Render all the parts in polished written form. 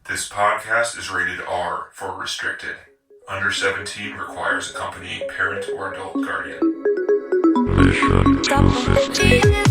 This podcast is rated R for restricted. Under 17 requires accompanying parent or adult guardian. Mission to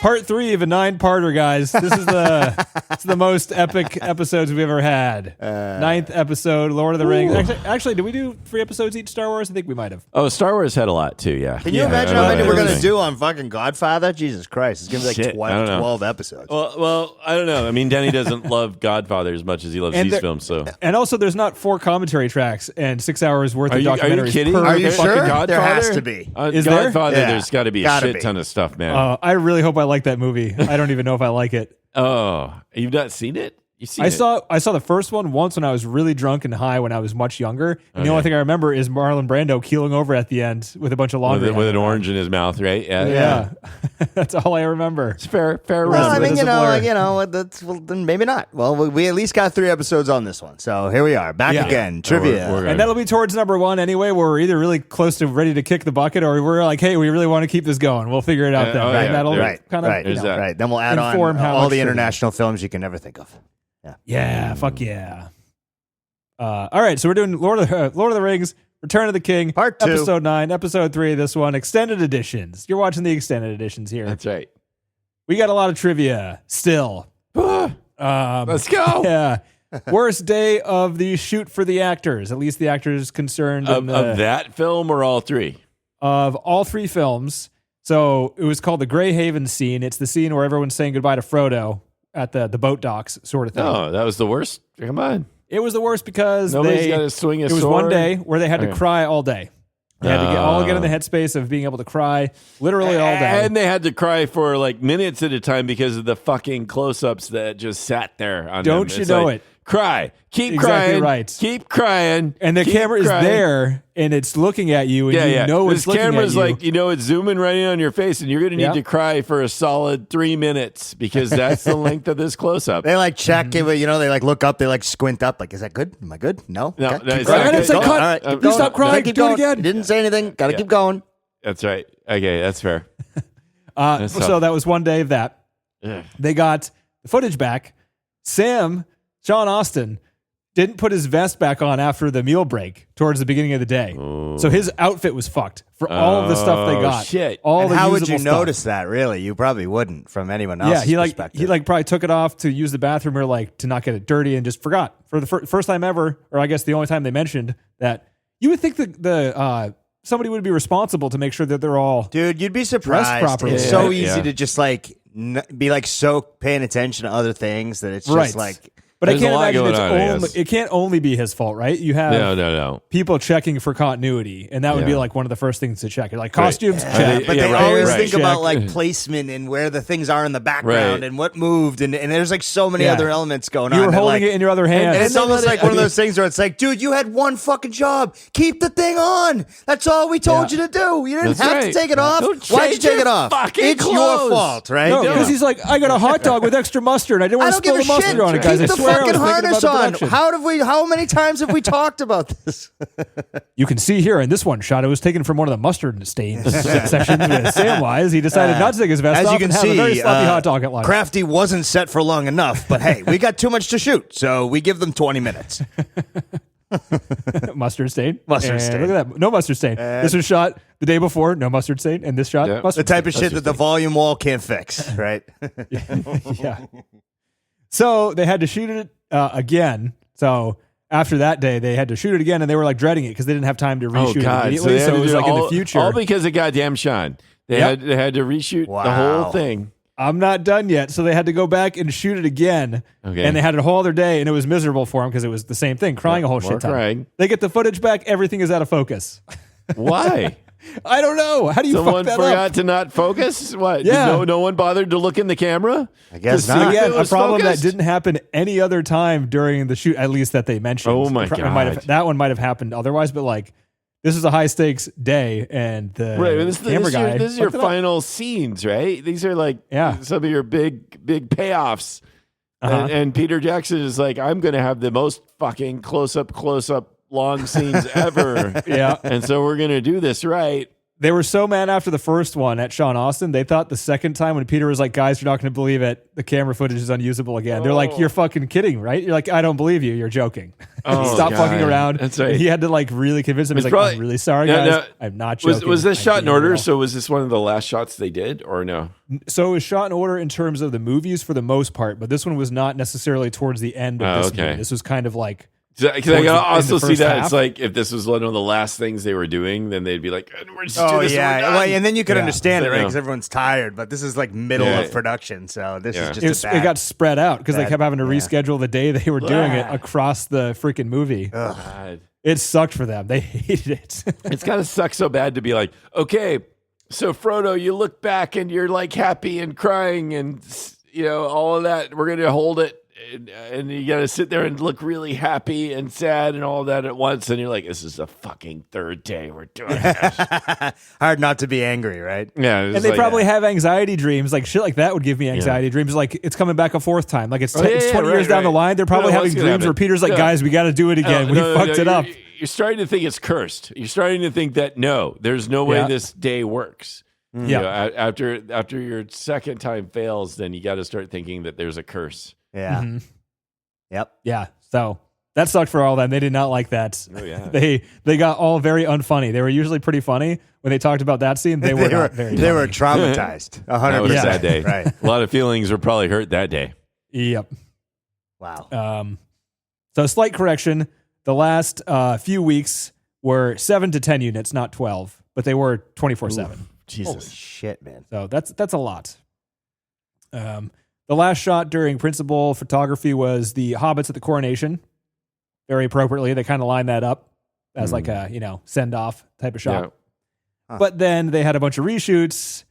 Part 3 of a 9-parter, guys. This is the most epic episodes we've ever had. 9th episode, Lord of the Rings. Actually, did we do 3 episodes each Star Wars? I think we might have. Oh, Star Wars had a lot too, yeah. Can you imagine how many we're going to do on fucking Godfather? Jesus Christ. It's going to be like 12 episodes. Well, I don't know. I mean, Danny doesn't love Godfather as much as he loves these films, so. And also, there's not 4 commentary tracks and 6 hours worth of documentaries. Are you kidding? Are you sure? Godfather? There has to be. Is there? Godfather, Yeah. there's got to be a shit ton of stuff, man. I really hope I like that movie. I don't even know if I like it. Oh, you've not seen it? You've seen I it? saw the first one once when I was really drunk and high when I was much younger. And the only thing I remember is Marlon Brando keeling over at the end with a bunch of laundry. With an orange in his mouth, right? Yeah. That's all I remember. It's fair. Well, I mean, then maybe not. Well, we at least got 3 episodes on this one. So here we are, back again. Trivia. We're and that'll be towards number 1 anyway, where we're either really close to ready to kick the bucket or we're like, hey, we really want to keep this going. We'll figure it out then. Right? That'll kind of, right. Then we'll add on all the international films you can never think of. Yeah, fuck yeah. All right, so we're doing Lord of the Rings, Return of the King, Part 2. Episode 9, Episode 3, this one, extended editions. You're watching the extended editions here. That's right. We got a lot of trivia still. Let's go. Yeah. Worst day of the shoot for the actors, at least the actors concerned. Of that film or all 3? Of all 3 films. So it was called the Grey Haven scene. It's the scene where everyone's saying goodbye to Frodo at the boat docks sort of thing. Oh, that was the worst? Come on. It was the worst because Nobody's got to swing a sword. It was one day where they had to cry all day. They had to get in the headspace of being able to cry literally all day. And they had to cry for like minutes at a time because of the fucking close-ups that just sat there on Don't them. you It's know like, it? Cry. Keep Exactly crying. right. Keep crying. And the camera is there, and it's looking at you, and you know it's looking at you. This camera's like, it's zooming right in on your face, and you're going to need to cry for a solid 3 minutes because that's the length of this close-up. They like check, they like look up, they like squint up, like, is that good? Am I good? No? No, Okay, no, keep it's going. not And it's like, good. cut. All right, keep You stop going. crying. Keep Do it going. again. You didn't say anything. Got to keep going. That's right. Okay, that's fair. So that was one day of that. Ugh. They got the footage back. Sean Astin, didn't put his vest back on after the meal break towards the beginning of the day. So his outfit was fucked for all of the stuff they got. Shit. All And the how would usable you stuff. notice that, really? You probably wouldn't from anyone else's perspective. He probably took it off to use the bathroom or like to not get it dirty and just forgot for the first time ever, or I guess the only time they mentioned that. You would think that somebody would be responsible to make sure that they're all Dude, you'd be surprised. properly. It's so Yeah. easy to just like be like so paying attention to other things that it's just Right. like. But I There's a can't lot imagine going on, I it's guess. it can't only be his fault, right? You have No. people checking for continuity, and that would be like one of the first things to check. Like costumes, check. But Yeah, they right, always right. think Check. about like placement and where the things are in the background Right. and what moved and there's like so many Yeah. other elements going You on. were that, holding like, it in your other hand. And it's almost like one of those things where it's like, dude, you had one fucking job. Keep the thing on. That's all we told you to do. You didn't That's have right. to take it off. Don't Why'd you change take your it off? fucking It's your clothes. fault, right? No, because he's like, I got a hot dog with extra mustard. I didn't I want to don't give spill a the shit. mustard on it, guys. Keep I the swear I fucking was thinking harness about the on. production. How many times have we talked about this? You can see here in this one shot, it was taken from one of the mustard stains sections with Samwise. He decided not to take his vest As off you can and have a very see, sloppy hot dog at lunch. Crafty wasn't set for long enough, but hey, we got too much to shoot, so we give them 20 minutes. Mustard stain. Mustard And stain. Look at that. No mustard stain. This was shot the day before. No mustard stain. And this shot, Yeah. The mustard type of stain. shit that the volume wall can't fix, right? Yeah. So they had to shoot it again. So after that day, they had to shoot it again, and they were like dreading it because they didn't have time to reshoot it immediately. they had So to it was do like in all, the future. all because of goddamn Sean. They Yep. had to reshoot the Wow. whole thing. I'm not done yet. So they had to go back and shoot it again. Okay. And they had a whole other day, and it was miserable for them because it was the same thing, crying a whole More shit ton. crying. They get the footage back. Everything is out of focus. Why? I don't know. How do you Someone fuck that forgot up? to not focus? What? Yeah. No one bothered to look in the camera? I guess To see not. if Again, it a was problem focused? that didn't happen any other time during the shoot, at least that they mentioned. Oh my It might have- God. that one might have happened otherwise, but like this is a high stakes day, and the Right. This camera guy. is your fucked it up. final scenes, right? These are like Yeah. some of your big payoffs. Uh-huh. And Peter Jackson is like, I'm going to have the most fucking close up long scenes ever. Yeah. And so we're going to do this right. They were so mad after the first one at Sean Austin. They thought the second time when Peter was like, guys, you're not going to believe it. The camera footage is unusable again. They're like, you're fucking kidding, right? You're like, I don't believe you. You're joking. Stop fucking around. That's right. And he had to like really convince them. He's like, I'm really sorry, guys. I'm not joking. Was this shot in order? So was this one of the last shots they did or no? So it was shot in order in terms of the movies for the most part, but this one was not necessarily towards the end of this movie. This was kind of like... Because I can also see that it's like if this was one of the last things they were doing, then they'd be like, "We're just do this." Well, and then you could understand it, right? Because everyone's tired. But this is like middle of production, so this is just it got spread out because they kept having to reschedule the day they were doing it across the freaking movie. God. It sucked for them. They hated it. It's gotta suck so bad to be like, okay, so Frodo, you look back and you're like happy and crying and all of that. We're gonna hold it. And you got to sit there and look really happy and sad and all that at once. And you're like, this is the fucking third day we're doing this. Hard not to be angry, right? Yeah. And they probably have anxiety dreams. Like shit like that would give me anxiety dreams. Like it's coming back a fourth time. Like it's 20 years down the line. They're probably having dreams where Peter's like, guys, we got to do it again. We fucked it up. You're starting to think it's cursed. You're starting to think that, no, there's no way this day works. After your second time fails, then you got to start thinking that there's a curse. Yeah. Mm-hmm. Yep. Yeah. So that sucked for all of them. They did not like that. Oh, yeah. They got all very unfunny. They were usually pretty funny when they talked about that scene. They were not very funny. They were traumatized. 100%. That was a sad day. Right. A lot of feelings were probably hurt that day. Yep. Wow. So slight correction. The last few weeks were 7 to 10 units, not 12, but they were 24/7. Jesus. Holy shit, man. So that's a lot. The last shot during principal photography was the hobbits at the coronation. Very appropriately, they kind of lined that up as like a send off type of shot. Yeah. But then they had a bunch of reshoots,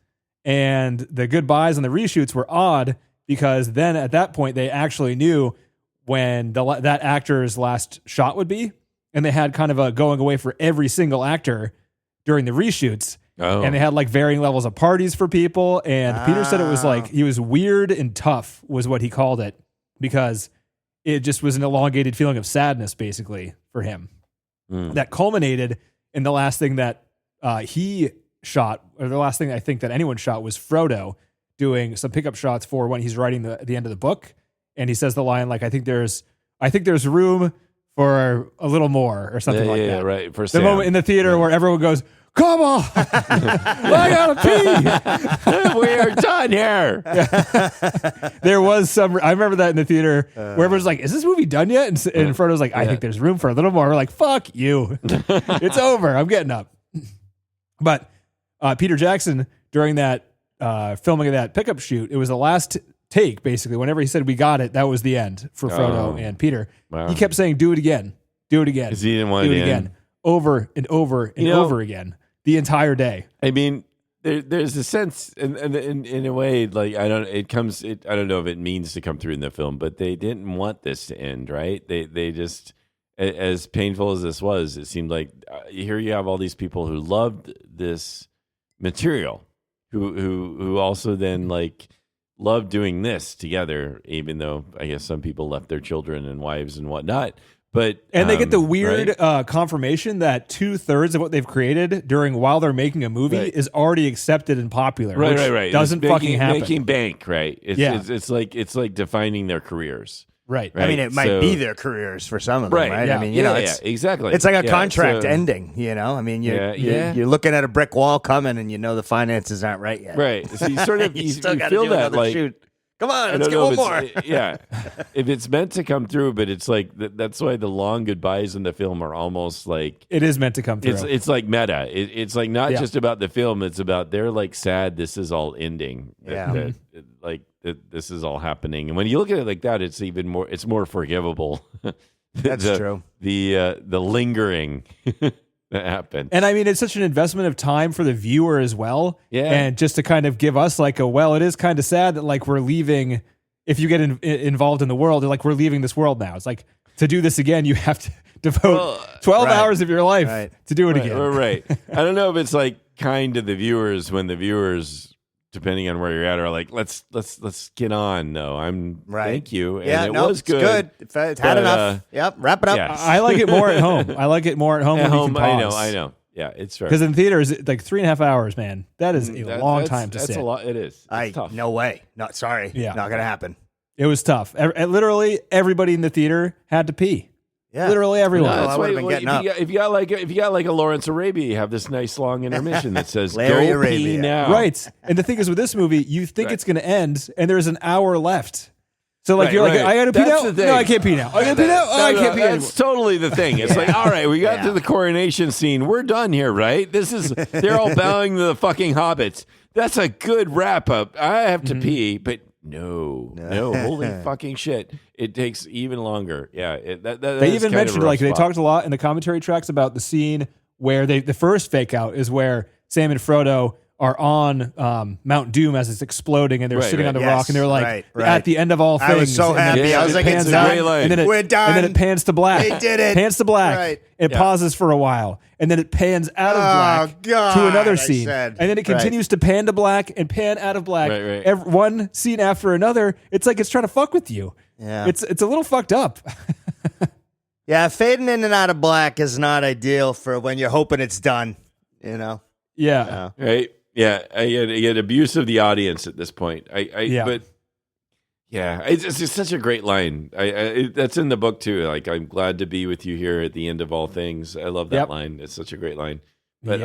and the goodbyes on the reshoots were odd because then at that point they actually knew when that actor's last shot would be, and they had kind of a going away for every single actor during the reshoots. Oh. And they had like varying levels of parties for people. And Peter said it was like, he was weird and tough was what he called it, because it just was an elongated feeling of sadness basically for him. That culminated in the last thing that he shot, or the last thing I think that anyone shot, was Frodo doing some pickup shots for when he's writing the end of the book. And he says the line like, I think there's room for a little more or something like that. Right. For the Sam. moment in the theater where everyone goes, come on, I gotta pee. We are done here. There was some, I remember that in the theater where everyone's like, is this movie done yet? And Frodo's like, I think there's room for a little more. We're like, fuck you. It's over. I'm getting up. But Peter Jackson, during that filming of that pickup shoot, it was the last take, basically. Whenever he said we got it, that was the end for Frodo and Peter. Wow. He kept saying, do it again. Do it again. Because he didn't want do it it again. Over and over and over again. The entire day. I mean, there's a sense, and in a way, like I don't know if it means to come through in the film, but they didn't want this to end, right? They just, as painful as this was, it seemed like here you have all these people who loved this material, who also then like loved doing this together, even though I guess some people left their children and wives and whatnot. But they get the weird confirmation that 2/3 of what they've created while they're making a movie is already accepted and popular. Right. Doesn't fucking happen. Making bank, right? It's like defining their careers. Right. I mean, it might be their careers for some of them, right? Yeah. I mean, exactly. It's like a contract ending, I mean, you're looking at a brick wall coming, and the finances aren't right yet. Right. So you sort of you feel that like. Shoot. Come on, let's get one more. If it's meant to come through, but it's like that's why the long goodbyes in the film are almost like it is meant to come through. It's like meta. It's like not just about the film. It's about they're like sad. This is all ending. This is all happening. And when you look at it like that, it's even more. It's more forgivable. That's true. The lingering. That happened. And I mean, it's such an investment of time for the viewer as well. Yeah. And just to kind of give us like it is kind of sad that like we're leaving, if you get involved in the world, like we're leaving this world now. It's like to do this again, you have to devote 12 hours of your life to do it again. Right. I don't know if it's like kind to the viewers when the viewers, depending on where you're at, are like, let's get on. No, thank you. And it was good. It's had enough. Wrap it up. Yes. I like it more at home. I like it more at home. At home, I know. Yeah, it's fair. Because in theaters, like 3.5 hours, man, that is a long time to sit. That's a lot. It is. It's tough. No way. Not sorry. Yeah. Not gonna happen. It was tough. Literally, everybody in the theater had to pee. Yeah. Literally everyone. No, I would have been getting up. If you got like a Lawrence Arabia, you have this nice long intermission that says Larry "Go Arabia." pee now." Right. And the thing is with this movie, you think it's going to end, and there's an hour left. So like Right, you're like, right. I got to pee That's now. the thing. No, I can't pee now. I got to pee now. Oh, I can't pee anymore. That's totally the thing. It's like, all right, we got to the coronation scene. We're done here, right? They're all bowing to the fucking hobbits. That's a good wrap up. I have to pee, but no, holy fucking shit. It takes even longer. Yeah. They even mentioned, like, they talked a lot in the commentary tracks about the scene where the first fake out is where Sam and Frodo are on Mount Doom as it's exploding, and they're sitting on the rock, and they're like, at the end of all things. I was so happy. I was like, it's done. And then We're done. And then it pans to black. They did it. Pans to black. Right. It pauses for a while, and then it pans out of black to another scene. And then it continues to pan to black and pan out of black. Right. One scene after another. It's like it's trying to fuck with you. Yeah. It's a little fucked up. Yeah, fading in and out of black is not ideal for when you're hoping it's done, you know? Yeah. Right? Yeah, I get abuse of the audience at this point. But yeah, it's just such a great line. That's in the book too. Like, I'm glad to be with you here at the end of all things. I love that line. It's such a great line. But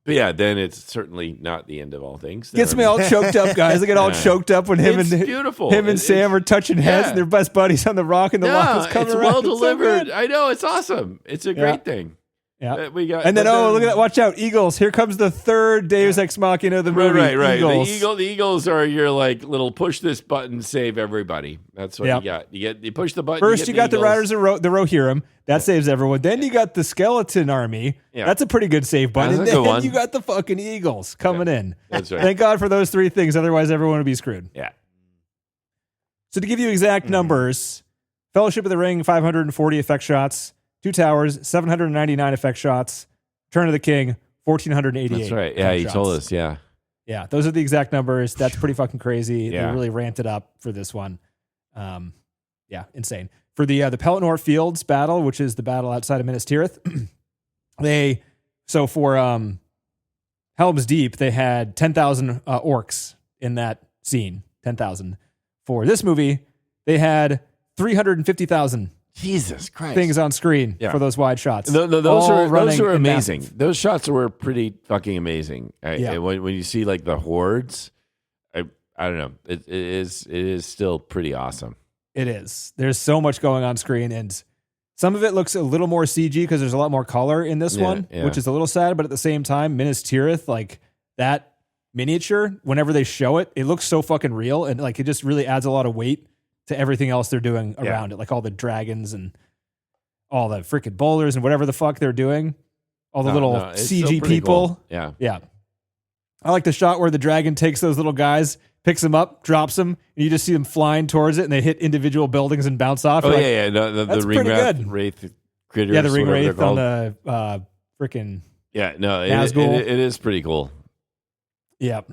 but yeah, then it's certainly not the end of all things. Gets me all choked up, guys. I get all choked up when him and Sam are touching heads, and their best buddies on the rock, and the rock is coming it's around. well It's so delivered. good. I know, it's awesome. It's a great thing. Yeah, we got, and then look at that! Watch out, Eagles! Here comes the third Deus Ex Machina of the movie. Right. Eagles. The Eagles are your like little push this button, save everybody. That's what you got. You push the button. First, you got the Riders of the Rohirrim. That saves everyone. Then you got the Skeleton Army. Yeah. That's a pretty good save button. That's And a good then one. you got the fucking Eagles coming in. That's right. Thank God for those three things. Otherwise, everyone would be screwed. Yeah. So to give you exact numbers, Fellowship of the Ring, 540 effect shots. Two Towers, 799 effect shots. Turn of the King, 1,488. That's right. Yeah, he told us. Yeah. Yeah, those are the exact numbers. That's pretty fucking crazy. Yeah. They really ramped it up for this one. Yeah, insane. For the Pelennor Fields battle, which is the battle outside of Minas Tirith, for Helm's Deep, they had 10,000 orcs in that scene. 10,000. For this movie, they had 350,000 Jesus Christ. things on screen for those wide shots. Those are amazing. Massive. Those shots were pretty fucking amazing. When you see like the hordes, I don't know. It is still pretty awesome. It is. There's so much going on screen, and some of it looks a little more CG because there's a lot more color in this one, which is a little sad. But at the same time, Minas Tirith, like that miniature, whenever they show it, it looks so fucking real, and like it just really adds a lot of weight to everything else they're doing around it, like all the dragons and all the freaking boulders and whatever the fuck they're doing, all the little CG people. Cool. Yeah. I like the shot where the dragon takes those little guys, picks them up, drops them, and you just see them flying towards it, and they hit individual buildings and bounce off. Oh, like, the ring wraith critters. Yeah, the ring wraith on the freaking Nazgul. It is pretty cool. Yep.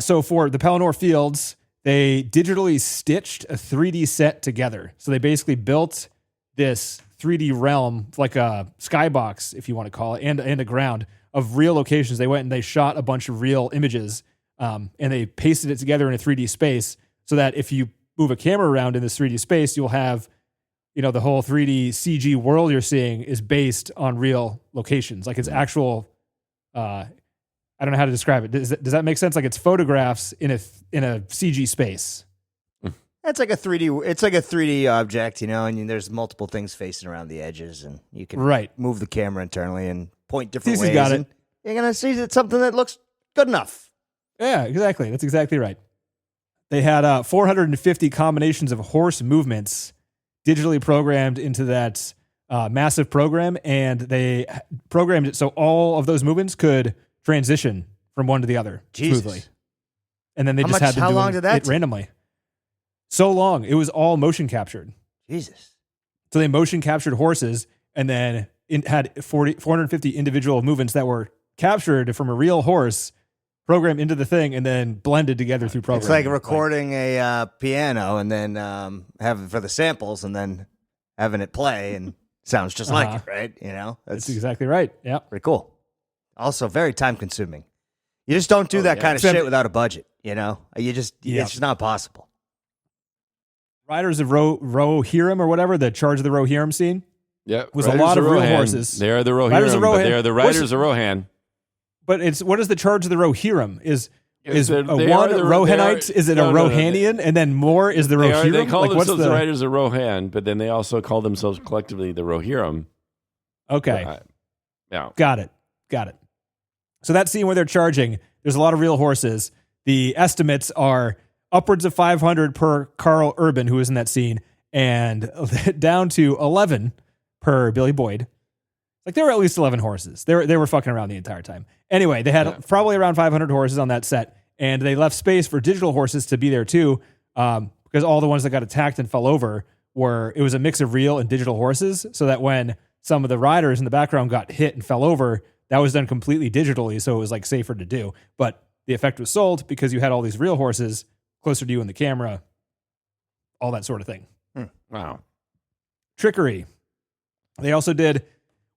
So for the Pelennor Fields, they digitally stitched a 3D set together. So they basically built this 3D realm, like a skybox, if you want to call it, and a ground of real locations. They went and they shot a bunch of real images, and they pasted it together in a 3D space so that if you move a camera around in this 3D space, you'll have, the whole 3D CG world you're seeing is based on real locations. Like it's actual, I don't know how to describe it. Does that make sense? Like it's photographs in a CG space. It's like a 3D. It's like a 3D object, and there's multiple things facing around the edges, and you can move the camera internally and point different ways. Got it. You're gonna see it's something that looks good enough. Yeah, exactly. That's exactly right. They had 450 combinations of horse movements digitally programmed into that massive program, and they programmed it so all of those movements could transition from one to the other smoothly. And then they just had to do it randomly. So long. It was all motion captured. Jesus. So they motion captured horses and then had 450 individual movements that were captured from a real horse, programmed into the thing, and then blended together through programming. It's like recording a piano and then having for the samples and then having it play and Sounds just like it, right? You know, that's exactly right. Yeah, pretty cool. Also, very time consuming. You just don't do that kind of shit without a budget. You know, it's just not possible. Riders of Rohirrim or whatever, the Charge of the Rohirrim scene. Yeah, was a lot of real horses. They are the Rohirrim, but they are the Riders of Rohan. But what is the Charge of the Rohirrim? Is one Rohanite? Is it a Rohanian? And then more is the Rohirrim? They call themselves the Riders of Rohan, but then they also call themselves collectively the Rohirrim. Okay. Got it. So that scene where they're charging, there's a lot of real horses. The estimates are upwards of 500 per Carl Urban, who is in that scene, and down to 11 per Billy Boyd. Like there were at least 11 horses. They were fucking around the entire time. Anyway, they had probably around 500 horses on that set, and they left space for digital horses to be there too, because all the ones that got attacked and fell over it was a mix of real and digital horses, so that when some of the riders in the background got hit and fell over, that was done completely digitally, so it was like safer to do. But the effect was sold because you had all these real horses closer to you in the camera, all that sort of thing. Wow. Trickery. They also did,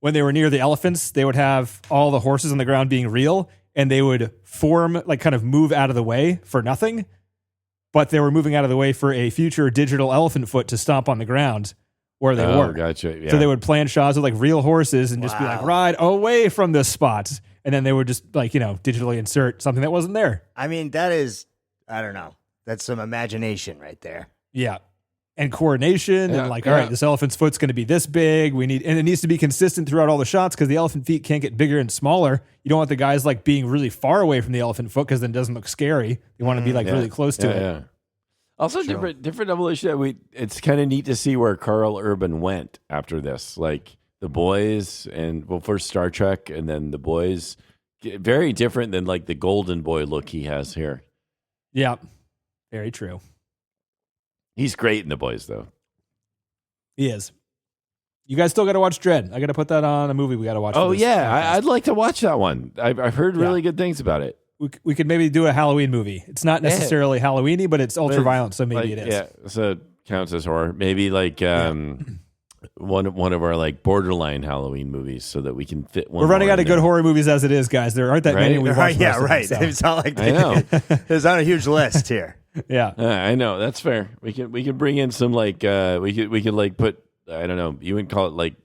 when they were near the elephants, they would have all the horses on the ground being real, and they would kind of move out of the way for nothing, but they were moving out of the way for a future digital elephant foot to stomp on the ground where they were. Gotcha. Yeah. So they would plan shots with like real horses and just be like, ride away from this spot. And then they would just digitally insert something that wasn't there. I mean, that is, I don't know. That's some imagination right there. Yeah. And coordination and all right, this elephant's foot's going to be this big. And it needs to be consistent throughout all the shots because the elephant feet can't get bigger and smaller. You don't want the guys like being really far away from the elephant foot because then it doesn't look scary. You want to be like really close to it. Yeah. Also, different evolution. It's kind of neat to see where Carl Urban went after this. Like the boys first Star Trek and then the boys, very different than like the golden boy look he has here. Yeah, very true. He's great in the boys though. He is. You guys still got to watch Dredd. I got to put that on a movie we got to watch. Oh yeah, I'd like to watch that one. I've heard really good things about it. We could maybe do a Halloween movie. It's not necessarily Halloweeny, but it's ultra violent, so maybe it is. Yeah, so it counts as horror. Maybe like one of our like borderline Halloween movies, so that we can fit one. We're running out of good horror movies as it is, guys. There aren't that many. We watch right. So. It's not like there's not a huge list here. Yeah, I know that's fair. We can bring in some like we could like put, I don't know, you would call it like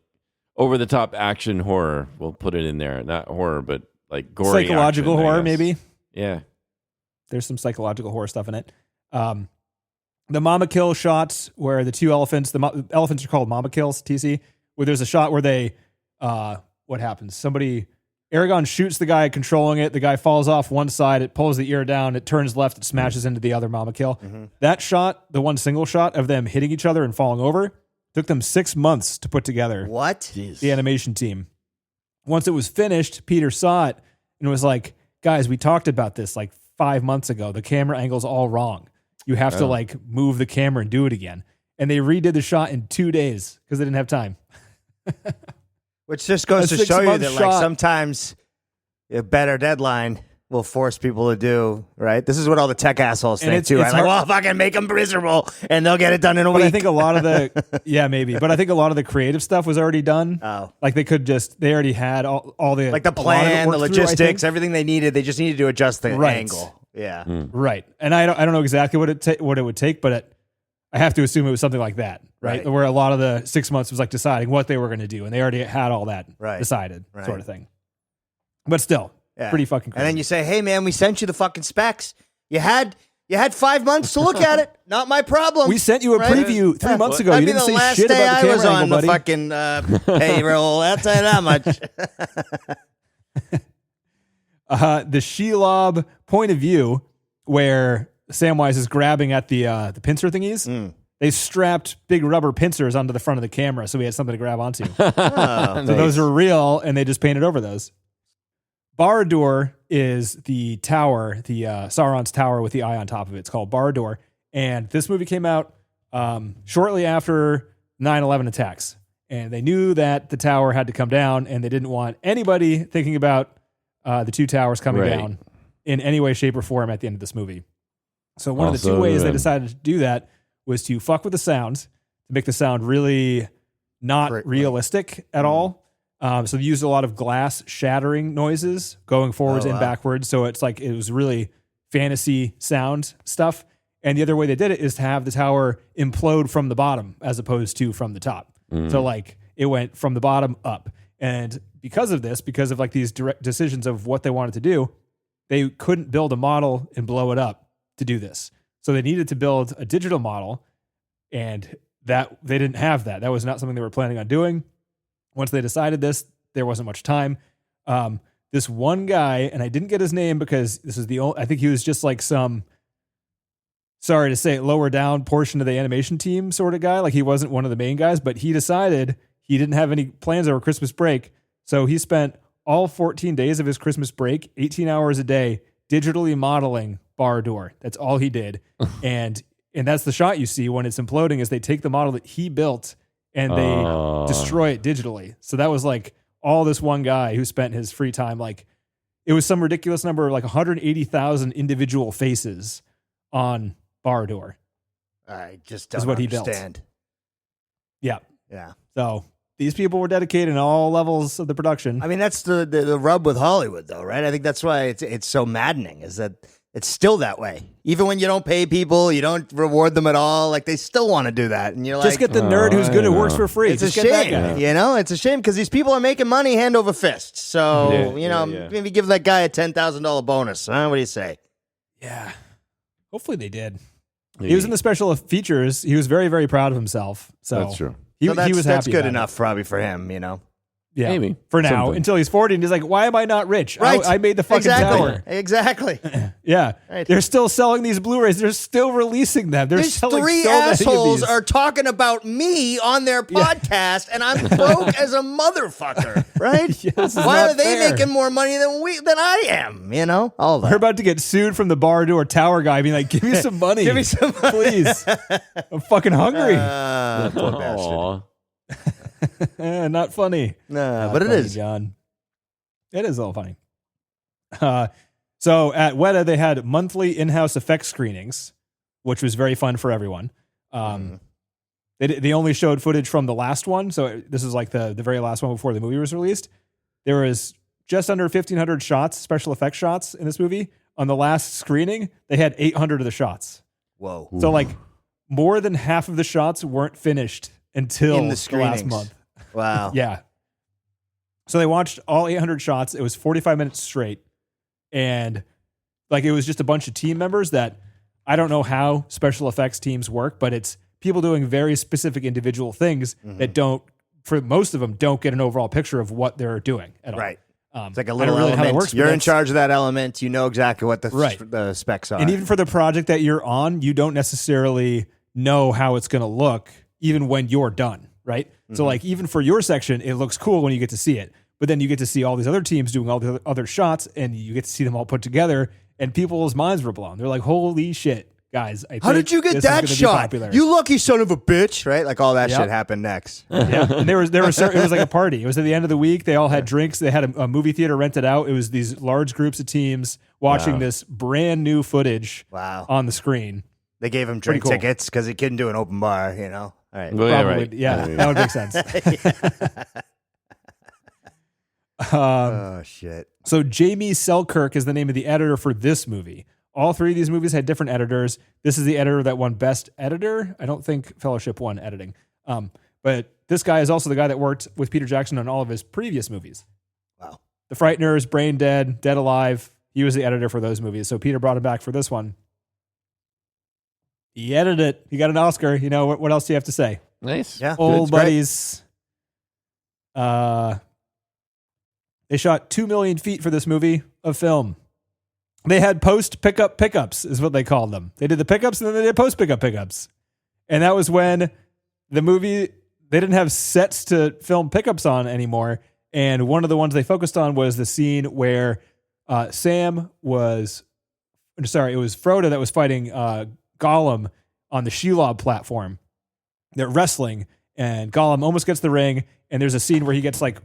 over the top action horror. We'll put it in there, not horror, but like gory psychological action, horror, maybe. Yeah, there's some psychological horror stuff in it. The mama kill shots where the two elephants, the elephants are called mama kills, TC, where there's a shot where they, what happens? Aragorn shoots the guy controlling it. The guy falls off one side. It pulls the ear down. It turns left. It smashes into the other mama kill. Mm-hmm. That shot, the one single shot of them hitting each other and falling over, took them 6 months to put together. What? The animation team. Once it was finished, Peter saw it and was like, guys, we talked about this like 5 months ago. The camera angle's all wrong. You have to like move the camera and do it again. And they redid the shot in 2 days because they didn't have time. Which just goes to show you that like sometimes a better deadline will force people to do, right? This is what all the tech assholes think too. Right? Like, well, fucking make them miserable and they'll get it done in a week. I think a lot of maybe. But I think a lot of the creative stuff was already done. Oh. Like they already had all the... Like the plan, the logistics, everything they needed. They just needed to adjust the angle. Yeah. Right. And I don't know exactly what it would take, but I have to assume it was something like that, right? Where a lot of the 6 months was like deciding what they were going to do, and they already had all that decided, sort of thing. But still, pretty fucking crazy. And then you say, hey, man, we sent you the fucking specs. You had 5 months to look at it. Not my problem. We sent you a preview 3 months ago. You didn't say shit about the camera angle, buddy. That'd be the last day I was on the fucking payroll. I'll tell you that much. The Shelob point of view, where Samwise is grabbing at the pincer thingies. They strapped big rubber pincers onto the front of the camera, so we had something to grab onto. So those are real, and they just painted over those. Barad-dûr is the tower, the Sauron's tower with the eye on top of it. It's called Barad-dûr, and this movie came out shortly after 9/11 attacks, and they knew that the tower had to come down, and they didn't want anybody thinking about the two towers coming down in any way, shape, or form at the end of this movie. So one of the two ways they decided to do that was to fuck with the sound, to make the sound really not realistic at all. So they used a lot of glass shattering noises going forwards and backwards. So it's like it was really fantasy sound stuff. And the other way they did it is to have the tower implode from the bottom as opposed to from the top. So like it went from the bottom up. And because of this, because of like these direct decisions of what they wanted to do, they couldn't build a model and blow it up to do this. So they needed to build a digital model, and that they didn't have that. That was not something they were planning on doing. Once they decided this, there wasn't much time. This one guy, and I didn't get his name because this is the only, I think he was just like some, sorry to say it, lower down portion of the animation team sort of guy. Like he wasn't one of the main guys, but he decided he didn't have any plans over Christmas break. So he spent all 14 days of his Christmas break, 18 hours a day, digitally modeling Barad-dûr. That's all he did. and that's the shot you see when it's imploding is they take the model that he built and they destroy it digitally. So that was like all this one guy who spent his free time, like it was some ridiculous number of like 180,000 individual faces on Barad-dûr. I just don't understand. Yeah. Yeah. So these people were dedicated in all levels of the production. I mean, that's the rub with Hollywood, though, right? I think that's why it's so maddening, is that it's still that way. Even when you don't pay people, you don't reward them at all. Like, they still want to do that. And you're just like, get the nerd who's good who works for free. It's a shame, you know? It's a shame because these people are making money hand over fist. So, maybe give that guy a $10,000 bonus. Huh? What do you say? Yeah. Hopefully they did. He was in the special features. He was very, very proud of himself. So that's true. He was happy. That's good enough probably for him, you know? Yeah, maybe for now, until he's 40 and he's like, why am I not rich? Right. I made the fucking tower. Exactly. Yeah. Right. They're still selling these Blu-rays. They're still releasing them. They're These selling three so many assholes of these. are talking about me on their podcast, and I'm broke as a motherfucker, right? Why are they making more money than I am? You know, all that. We're about to get sued from the Barad-dûr tower guy, being like, "Give me some money, give me some money. please. I'm fucking hungry." Poor bastard. Not funny. No, but it is, John. It is a little funny. So at Weta, they had monthly in-house effects screenings, which was very fun for everyone. They only showed footage from the last one, so this is like the very last one before the movie was released. There was just under 1,500 shots, special effects shots in this movie. On the last screening, they had 800 of the shots. Whoa! So like more than half of the shots weren't finished until in the last month. Wow. Yeah. So they watched all 800 shots. It was 45 minutes straight. And like it was just a bunch of team members that I don't know how special effects teams work, but it's people doing very specific individual things that don't, for most of them, don't get an overall picture of what they're doing at all. Right. It's like a little really element. Works, you're in charge of that element. You know exactly what the specs are. And even for the project that you're on, you don't necessarily know how it's going to look even when you're done, right? So like even for your section, it looks cool when you get to see it. But then you get to see all these other teams doing all the other shots and you get to see them all put together and people's minds were blown. They're like, holy shit, guys. How did you get that shot? You lucky son of a bitch, right? Like all that shit happened next. Yeah. And it was like a party. It was at the end of the week. They all had drinks. They had a movie theater rented out. It was these large groups of teams watching this brand new footage on the screen. They gave him drink tickets because he couldn't do an open bar, you know? All right. Well, probably, yeah, that would make sense. Oh, shit. So Jamie Selkirk is the name of the editor for this movie. All three of these movies had different editors. This is the editor that won Best Editor. I don't think Fellowship won editing. But this guy is also the guy that worked with Peter Jackson on all of his previous movies. Wow. The Frighteners, Brain Dead, Dead Alive. He was the editor for those movies. So Peter brought him back for this one. He edited it. He got an Oscar. You know, what else do you have to say? Nice. Yeah. Old buddies. They shot 2 million feet for this movie of film. They had post pickups is what they called them. They did the pickups and then they did post pickups. And that was when the movie, they didn't have sets to film pickups on anymore. And one of the ones they focused on was the scene where it was Frodo that was fighting Gollum on the Shelob platform. They're wrestling and Gollum almost gets the ring. And there's a scene where he gets like,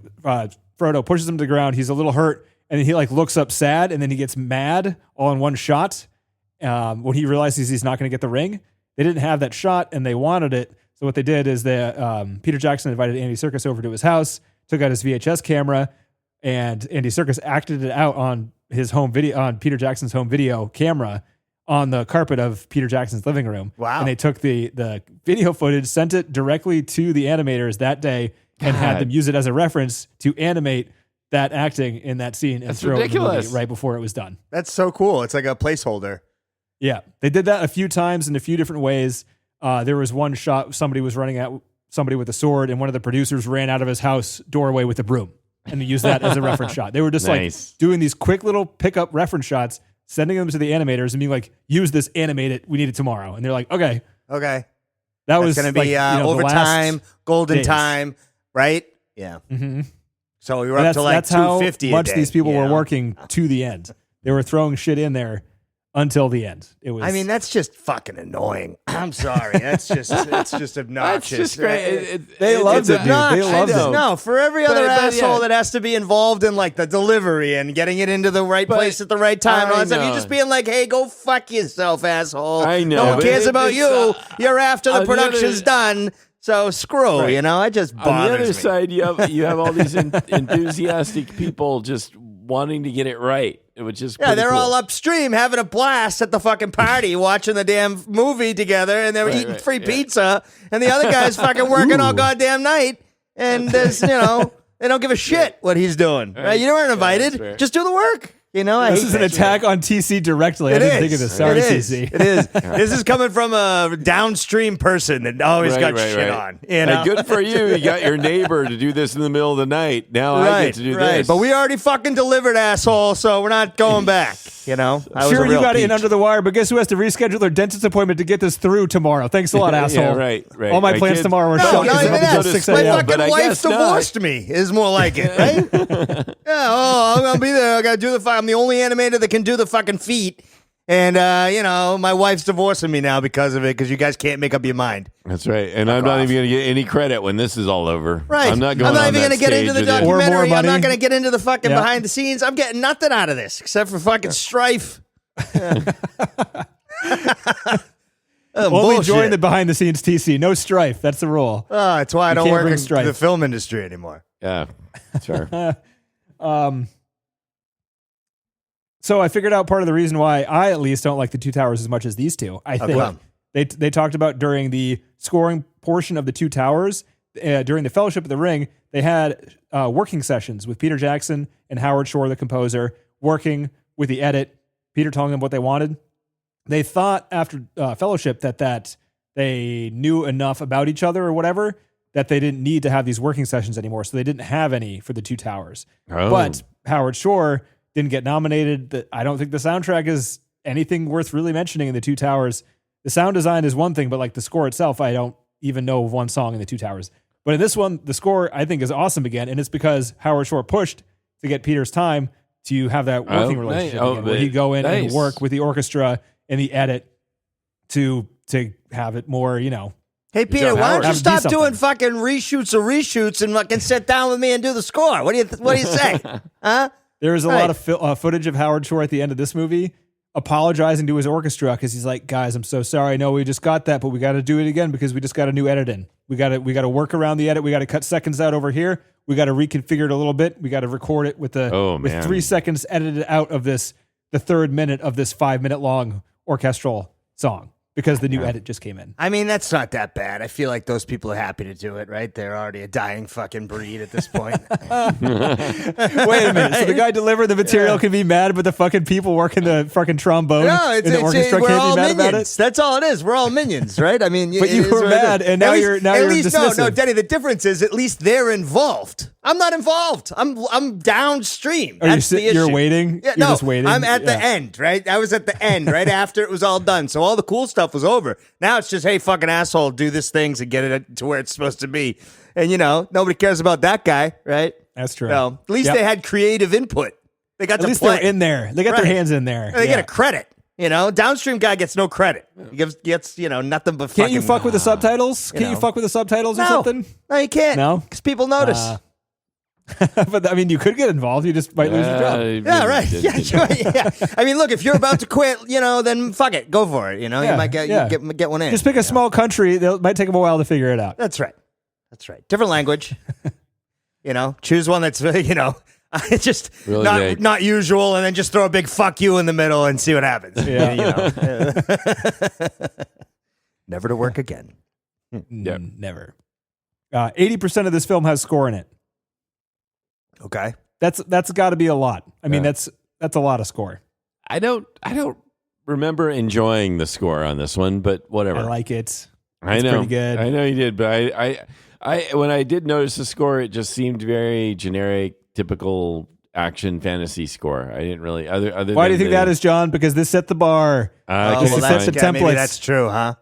Frodo pushes him to the ground. He's a little hurt. And then he like looks up sad and then he gets mad all in one shot when he realizes he's not going to get the ring. They didn't have that shot and they wanted it. So what they did is Peter Jackson invited Andy Serkis over to his house, took out his VHS camera, and Andy Serkis acted it out on his home video, on Peter Jackson's home video camera on the carpet of Peter Jackson's living room. Wow. And they took the video footage, sent it directly to the animators that day, and had them use it as a reference to animate that acting in that scene and throw it in the movie right before it was done. That's so cool. It's like a placeholder. Yeah. They did that a few times in a few different ways. There was one shot, somebody was running at somebody with a sword, and one of the producers ran out of his house doorway with a broom, and they used that as a reference shot. They were just like doing these quick little pickup reference shots, sending them to the animators and being like, use this, animate it. We need it tomorrow. And they're like, okay. That was going to be overtime, golden time, right? Yeah. Mm-hmm. So we were up to like 250 how much these people were working to the end. They were throwing shit in there until the end. It was. I mean, that's just fucking annoying. I'm sorry. It's just obnoxious. That's just great. They loved it, dude. They loved it. No, for every other asshole that has to be involved in like the delivery and getting it into the right place at the right time and all that stuff, you're just being like, hey, go fuck yourself, asshole. I know. No one cares about you. You're after the production's done. So screw, you know, it just bothers me. On the other side, you have all these enthusiastic people just wanting to get it right, which is they're all upstream having a blast at the fucking party, watching the damn movie together, and they're eating free pizza, and the other guy's fucking working all goddamn night, and there's, they don't give a shit what he's doing. Right? You weren't invited. Just do the work. This is an attack on TC directly. I didn't think of this. Sorry, TC. It is. This is coming from a downstream person that always got shit on. Good for you. You got your neighbor to do this in the middle of the night. Now I get to do this. But we already fucking delivered, asshole, so we're not going back. Sure, you got in under the wire, but guess who has to reschedule their dentist appointment to get this through tomorrow? Thanks a lot, asshole. Yeah, right. All my plans tomorrow are shot. Not even that. My fucking wife divorced me is more like it, right? I'm going to be there. I got to do I'm the only animator that can do the fucking feet. And, my wife's divorcing me now because of it, because you guys can't make up your mind. That's right. And I'm not even going to get any credit when this is all over. Right. I'm not even going to get into the documentary. I'm not going to get into the fucking behind the scenes. I'm getting nothing out of this except for fucking strife. Only join the behind the scenes TC. No strife. That's the rule. That's why I don't work in the film industry anymore. Yeah. Sure. So I figured out part of the reason why I at least don't like the Two Towers as much as these two. I think they talked about during the scoring portion of the Two Towers, during the Fellowship of the Ring, they had working sessions with Peter Jackson and Howard Shore, the composer, working with the edit, Peter telling them what they wanted. They thought after Fellowship that they knew enough about each other or whatever that they didn't need to have these working sessions anymore. So they didn't have any for the Two Towers. Oh. But Howard Shore didn't get nominated. I don't think the soundtrack is anything worth really mentioning in the Two Towers. The sound design is one thing, but like the score itself, I don't even know of one song in the Two Towers. But in this one, the score I think is awesome again, and it's because Howard Shore pushed to get Peter's time to have that working relationship again, where he'd go in and work with the orchestra and the edit to have it more, Hey, Peter, why don't you stop doing fucking reshoots and fucking sit down with me and do the score? What do you say? Huh? There's a lot of footage of Howard Shore at the end of this movie apologizing to his orchestra because he's like, guys, I'm so sorry. I know we just got that, but we got to do it again because we just got a new edit in. We got to work around the edit. We got to cut seconds out over here. We got to reconfigure it a little bit. We got to record it with 3 seconds edited out of the third minute of this 5-minute long orchestral song. Because the new edit just came in. I mean, that's not that bad. I feel like those people are happy to do it, right? They're already a dying fucking breed at this point. Wait a minute. So the guy delivering the material can be mad, but the fucking people working the fucking trombone in the orchestra we're can't all be mad minions. About it? That's all it is. We're all minions, right? I mean, but you were mad, and now you're dismissive. No, Denny. The difference is at least they're involved. I'm not involved. I'm downstream. That's the issue. You're waiting? Yeah, you're just waiting? I'm at the end, right? I was at the end, right after it was all done. So all the cool stuff was over. Now it's just, hey, fucking asshole, do this thing and get it to where it's supposed to be. And, nobody cares about that guy, right? That's true. So at least they had creative input. They got at least play. they're in there. They got their hands in there. And they get a credit. Downstream guy gets no credit. He gets nothing but fucking... Can't you fuck with the subtitles? Can't you fuck with the subtitles or something? No, you can't. No? Because people notice. But I mean, you could get involved. You just might lose your job. Yeah, right. Yeah. I mean, look, if you're about to quit, then fuck it, go for it. You might get one in. Just pick a small country. It might take them a while to figure it out. That's right. Different language. Choose one that's just really not usual, and then just throw a big fuck you in the middle and see what happens. Yeah. Never to work again. Yep. Never. 80% of this film has score in it. Okay. That's got to be a lot. I mean, that's a lot of score. I don't remember enjoying the score on this one, but whatever. I like it. I know. Pretty good. I know you did, but I when I did notice the score, it just seemed very generic, typical action fantasy score. I didn't really other. Why do you think that is, John? Because this set the bar. This sets the templates. Maybe that's true, huh?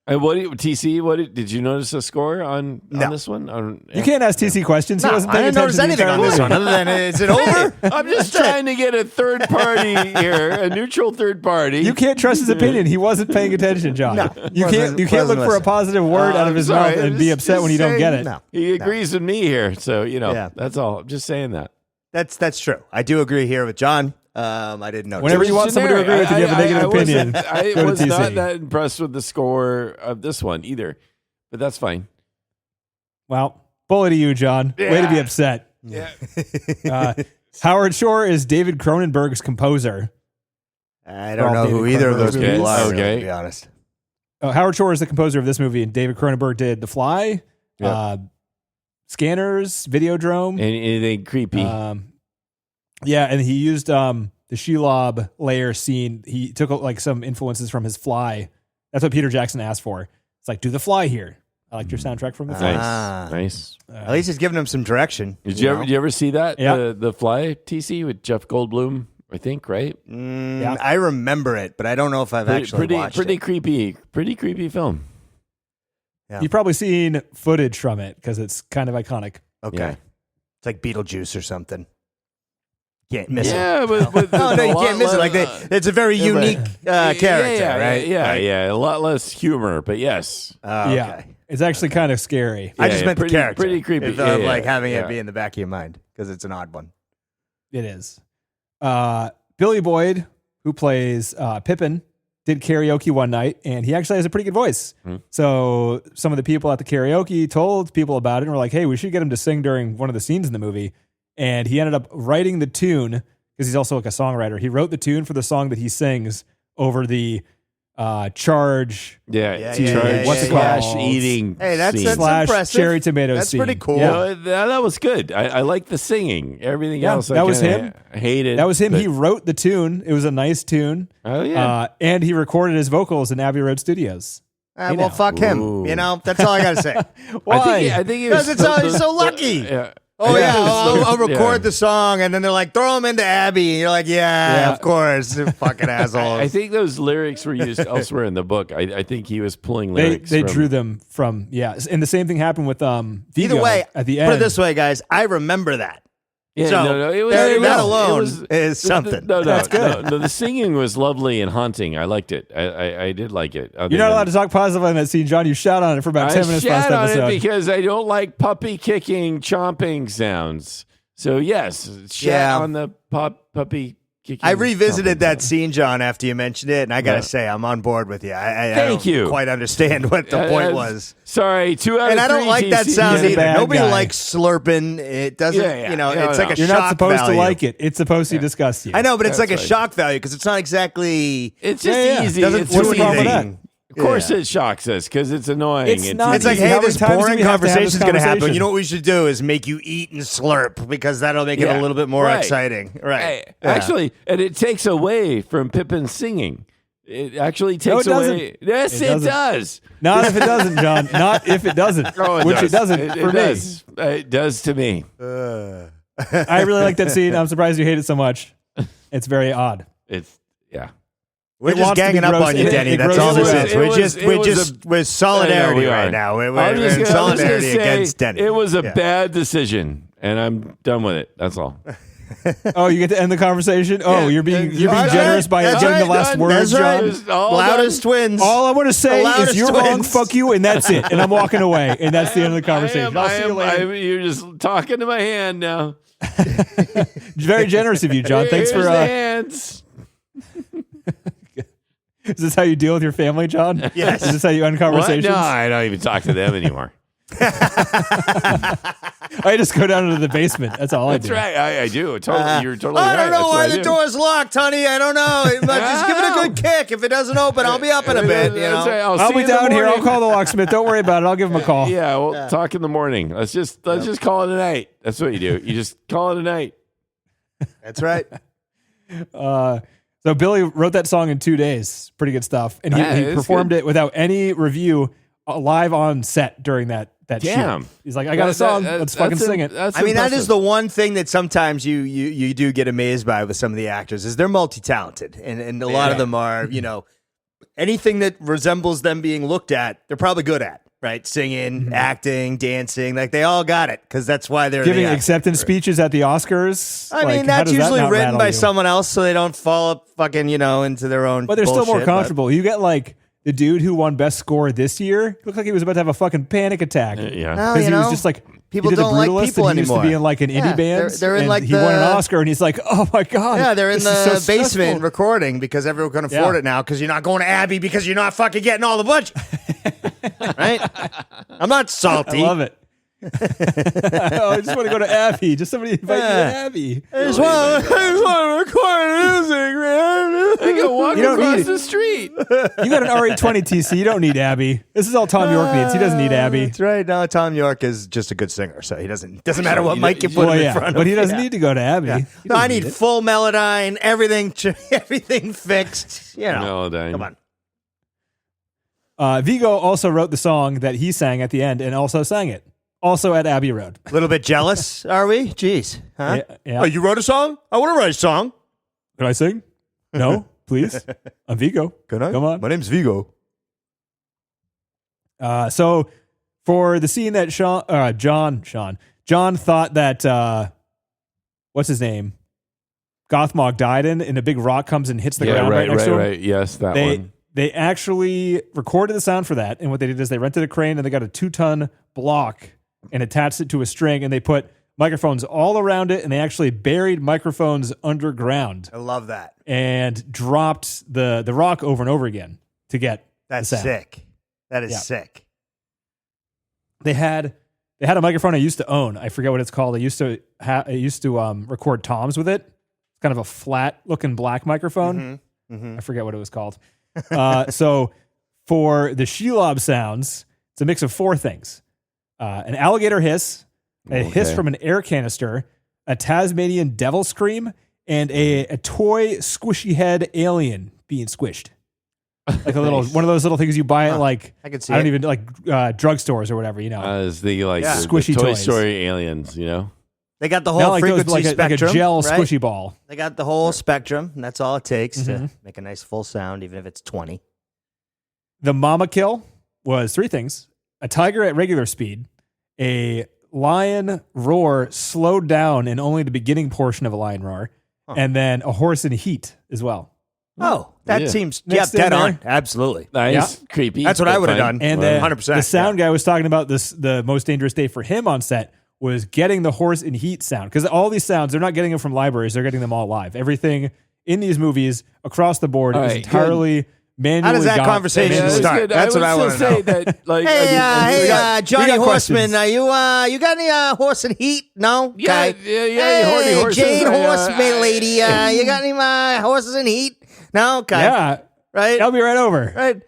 TC? Did you notice a score on this one? You can't ask TC questions. No, He wasn't I paying didn't notice attention anything on this one other than is it over? I'm just trying to get a third party here, a neutral third party. You can't trust his opinion. He wasn't paying attention, John. No, you can't look for a positive word out of his mouth and be upset when you don't get it. No, he agrees with me here, so that's all. I'm just saying that. That's true. I do agree here with John. I didn't know. Whenever you want someone to agree with you, you have a negative opinion. I was not that impressed with the score of this one either, but that's fine. Well, bully to you, John. Yeah. Way to be upset. Yeah. Howard Shore is David Cronenberg's composer. I don't know who either of those people are, okay. To be honest. Howard Shore is the composer of this movie, and David Cronenberg did The Fly, Scanners, Videodrome. Anything creepy. Yeah, and he used the Shelob layer scene. He took some influences from his Fly. That's what Peter Jackson asked for. It's like, do The Fly here. I liked your soundtrack from The Fly. Nice. At least he's giving him some direction. Did you ever see that? Yeah. The Fly, TC, with Jeff Goldblum, I think, right? Yeah. I remember it, but I don't know if I've actually watched it. Pretty creepy film. Yeah. You've probably seen footage from it because it's kind of iconic. Okay. Yeah. It's like Beetlejuice or something. Can't miss it. Yeah, but no, you can't miss it. Like it's a very unique character, right? Yeah. A lot less humor, but yes. Okay. Yeah, it's actually kind of scary. I just meant the character. Pretty creepy. Like having it be in the back of your mind because it's an odd one. It is. Billy Boyd, who plays Pippin, did karaoke one night, and he actually has a pretty good voice. So some of the people at the karaoke told people about it and were like, hey, we should get him to sing during one of the scenes in the movie. And he ended up writing the tune, because he's also like a songwriter. He wrote the tune for the song that he sings over the charge. What's it called? Slash eating. Hey, that's slash impressive. cherry tomato That's scene. pretty cool. Yeah. That was good. I like the singing. Everything else, that was him. Hated. That was him. He wrote the tune. It was a nice tune. Oh yeah. And he recorded his vocals in Abbey Road Studios. Well, fuck him. Ooh. That's all I gotta say. Why? I think he was Because he's so lucky. Yeah. Oh yeah, I'll record the song, and then they're like, throw him into Abby, and you're like, yeah. Of course, fucking assholes. I think those lyrics were used elsewhere in the book. I think he was pulling lyrics. They drew them from and the same thing happened with Vigo. Either way, at the end. put it this way, guys, I remember that. Yeah, So, it was, that alone is something. No, the singing was lovely and haunting. I liked it. I did like it. You're not allowed to talk positive on that scene, John. You shot on it for about 10 minutes last episode. I shat on it because I don't like puppy kicking, chomping sounds. So yes, on the puppy kicking. I revisited that scene, John, after you mentioned it, and I gotta say, I'm on board with you. I don't quite understand what the point was. Sorry, 2 out of 3. And I don't like that sound He's a either. bad Nobody guy. likes slurping. It doesn't, it's like a You're shock not supposed value. to like it. It's supposed to disgust you. I know, but it's That's like a right. shock value because it's not exactly. It's just easy. Doesn't It's do What's the problem with anything. that? Of course, it shocks us because it's annoying. It's not It's like, easy. hey, How many this times do boring we have to have conversation this is going to happen. conversation? You know what we should do is make you eat and slurp because that'll make it a little bit more exciting. Right. Hey, actually, and it takes away from Pippin's singing. It actually takes No, it away. Yes, It it doesn't. does. Not if it doesn't, John. Not if it doesn't. Oh, Which does. it doesn't It for me. does. It does to me. I really like that scene. I'm surprised you hate it so much. It's very odd. We're It just wants to be ganging up on you, gross. Denny. It That's all grosses this you out. is. We're solidarity I know, we right are. now. We're I'm just in gonna solidarity say against Denny. It was a Yeah. bad decision, and I'm done with it. That's all. Oh, you get to end the conversation? Oh, you're being generous by getting the last word, That's John. right. Loudest twins. All I want to say is you're wrong, twins. fuck you, and that's it. And I'm walking away. And that's the end of the conversation. I'll see you later. You're just talking to my hand now. Very generous of you, John. Thanks for... the hands. Is this how you deal with your family, John? Yes. Is this how you end conversations? No, I don't even talk to them anymore. I just go down into the basement. That's all I do. That's right. I do. Totally, you're totally I right. don't know That's why what I the do. door's locked, honey. I don't know. Just give it a good kick. If it doesn't open, I'll be up in a bit. You That's know. right. I'll see be you in the down here. I'll morning. call the locksmith. Don't worry about it. I'll give him a call. Yeah, we'll talk in the morning. Let's just call it a night. That's what you do. You just call it a night. That's right. So Billy wrote that song in 2 days. Pretty good stuff. And he performed it without any review live on set during that Damn. shoot. He's like, I got a song. Let's fucking sing it. I mean, that is the one thing that sometimes you do get amazed by with some of the actors is they're multi-talented. And a lot of them are, anything that resembles them being looked at, they're probably good at, right? Singing, acting, dancing, like they all got it because that's why they're giving acceptance speeches at the Oscars. I mean, that's usually written by someone else so they don't fall up fucking, into their own But they're still more bullshit, comfortable. You get like the dude who won Best Score this year. Looked like he was about to have a fucking panic attack. Yeah. No, Because he was just like, people he did don't The like Brutalist, people and he anymore. used to be in like an indie band. They're in and like he won an the- Oscar, and he's like, oh my God. Yeah, they're in this is so the basement stressful. recording because everyone can afford Yeah. it now because you're not going to Abbey because you're not fucking getting all the budget. Right? I'm not salty. I love it. I just want to go to Abbey. Just somebody invite me to Abbey. I just want to record music, man. I can walk You don't across need the street. You got an RE20 TC. You don't need Abbey. This is all Tom York needs. He doesn't need Abbey. That's right. No, Tom York is just a good singer, so he doesn't matter what mic you put Well, him in yeah, front of. but he doesn't Yeah. need to go to Abbey. Yeah. He No, I doesn't need it. full Melodyne, everything fixed. Melodyne. Come on. Vigo also wrote the song that he sang at the end and also sang it. Also at Abbey Road. A little bit jealous, are we? Jeez. Huh? Yeah. Oh, you wrote a song? I want to write a song. Can I sing? No, please. I'm Vigo. Can I? Come on. My name's Vigo. So for the scene that John thought that what's his name? Gothmog died in a big rock comes and hits the ground right next to him. Right. Yes, that one. They actually recorded the sound for that, and what they did is they rented a crane and they got a 2-ton block and attached it to a string, and they put microphones all around it, and they actually buried microphones underground I love that. and dropped the rock over and over again to get That's the sound. sick. That is Yeah. sick. They had a microphone I used to own. I forget what it's called. I used to record toms with it. It's kind of a flat looking black microphone. I forget what it was called. So for the Shelob sounds, it's a mix of 4 things: an alligator hiss, a hiss from an air canister, a Tasmanian devil scream, and a toy squishy head alien being squished. Like a little one of those little things you buy at like I can see I don't it. even like drugstores or whatever, As the the Squishy Toy toys. Story aliens, They got the whole Not like those, frequency like a spectrum. gel right? squishy ball. They got the whole spectrum, and that's all it takes to make a nice full sound, even if it's 20. The mama kill was 3 things: a tiger at regular speed, a lion roar slowed down in only the beginning portion of a lion roar, and then a horse in heat as well. Oh, that Yeah. seems Mixed in dead there. on. Absolutely. nice, creepy. That's what I but would have fun. done. And 100%. the sound guy was talking about this. The most dangerous day for him on set was getting the horse in heat sound, because all these sounds, they're not getting them from libraries; they're getting them all live. Everything in these movies across the board All is right, entirely manually. How does that got- conversation Yeah, start? good. That's what I would wanna still know. say that, like, Hey, we got- Johnny we got Horseman, questions. you got any horse and heat? No? Yeah, Okay. yeah, horny Hey, horses. Jane I, Horseman lady, you got any horses and heat? No? Okay. Yeah, Right? I'll be right over. Right.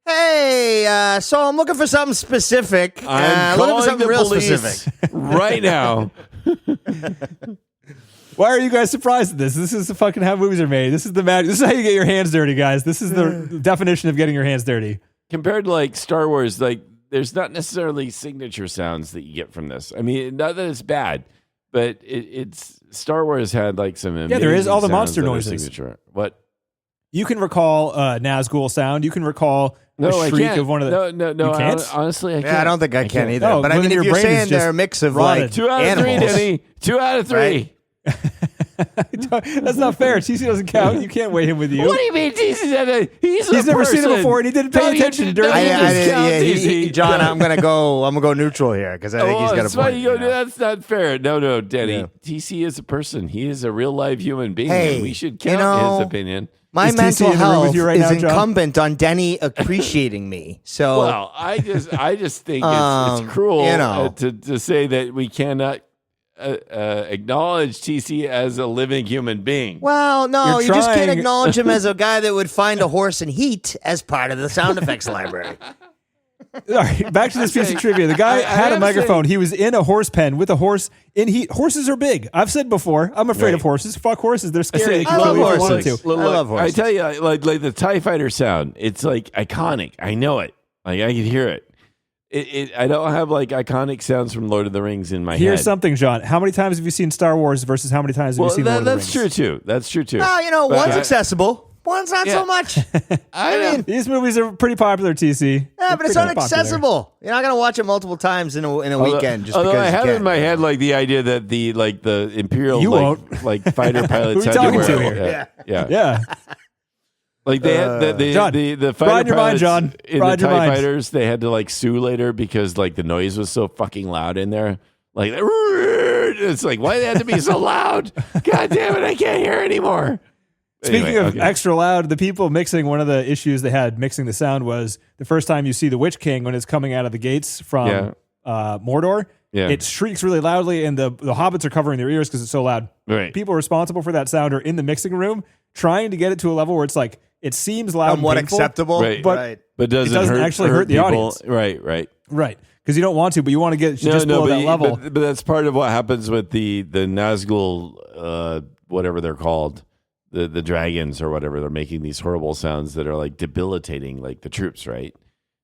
Hey, so I'm looking for something specific. I'm looking for calling something the real police specific. right now. Why are you guys surprised at this? This is fucking how movies are made. This is the magic. This is how you get your hands dirty, guys. This is the definition of getting your hands dirty. Compared to like Star Wars, like there's not necessarily signature sounds that you get from this. I mean, not that it's bad, but it's Star Wars had like some Yeah, there is amazing all the sounds monster that are noises. signature. What? You can recall Nazgul sound. You can recall No, the I shriek can't. of one of the. No. You can't? Honestly, I can't. Yeah, I don't think I can either. No, but I when mean, your if you're brain is saying they're just a mix of rotted. like 2 out of 3, animals. Denny. 2 out of 3. Right. That's not fair. TC doesn't count. You can't weigh him with you. What do you mean TC's He's never seen it before, and he didn't pay attention during John, I'm gonna go neutral here because I think he's got a point. That's not fair. No, Denny. Yeah. TC is a person. He is a real live human being. Hey, and we should count his opinion. My mental health right is now, incumbent on Denny appreciating me. So, well, I just think it's cruel to say that we cannot acknowledge TC as a living human being. Well, no, you just can't acknowledge him as a guy that would find a horse in heat as part of the sound effects library. All right, back to this piece of trivia. The guy had a microphone. He was in a horse pen with a horse in heat. Horses are big. I've said before, I'm afraid of horses. Fuck horses. They're scary. I love horses. I love horses. I tell you, like the TIE fighter sound, it's like iconic. I know it. Like I can hear it. I don't have like iconic sounds from Lord of the Rings in my head. Here's something, John. How many times have you seen Star Wars versus how many times have you seen Lord of the Rings? That's true too. One's accessible. One's not so much. I mean, these movies are pretty popular, TC. Yeah, but it's inaccessible. You're not going to watch it multiple times in a weekend. Just although because I have in my head like the idea that the Imperial fighter pilots had to wear. Yeah. Like they had the fighter pilots in the TIE fighters, they had to like sue later because like the noise was so fucking loud in there. Like it's like, why did it have to be so loud? God damn it, I can't hear anymore. Speaking of extra loud, the people mixing, one of the issues they had mixing the sound was the first time you see the Witch King when it's coming out of the gates from Mordor, it shrieks really loudly and the hobbits are covering their ears because it's so loud. Right. People responsible for that sound are in the mixing room trying to get it to a level where it's like, it seems loud and painful, acceptable, but it doesn't actually hurt the people. audience. Right. Because you don't want to, but you want to get just below that level. But that's part of what happens with the Nazgul, whatever they're called. The dragons or whatever, they're making these horrible sounds that are like debilitating, like the troops, right?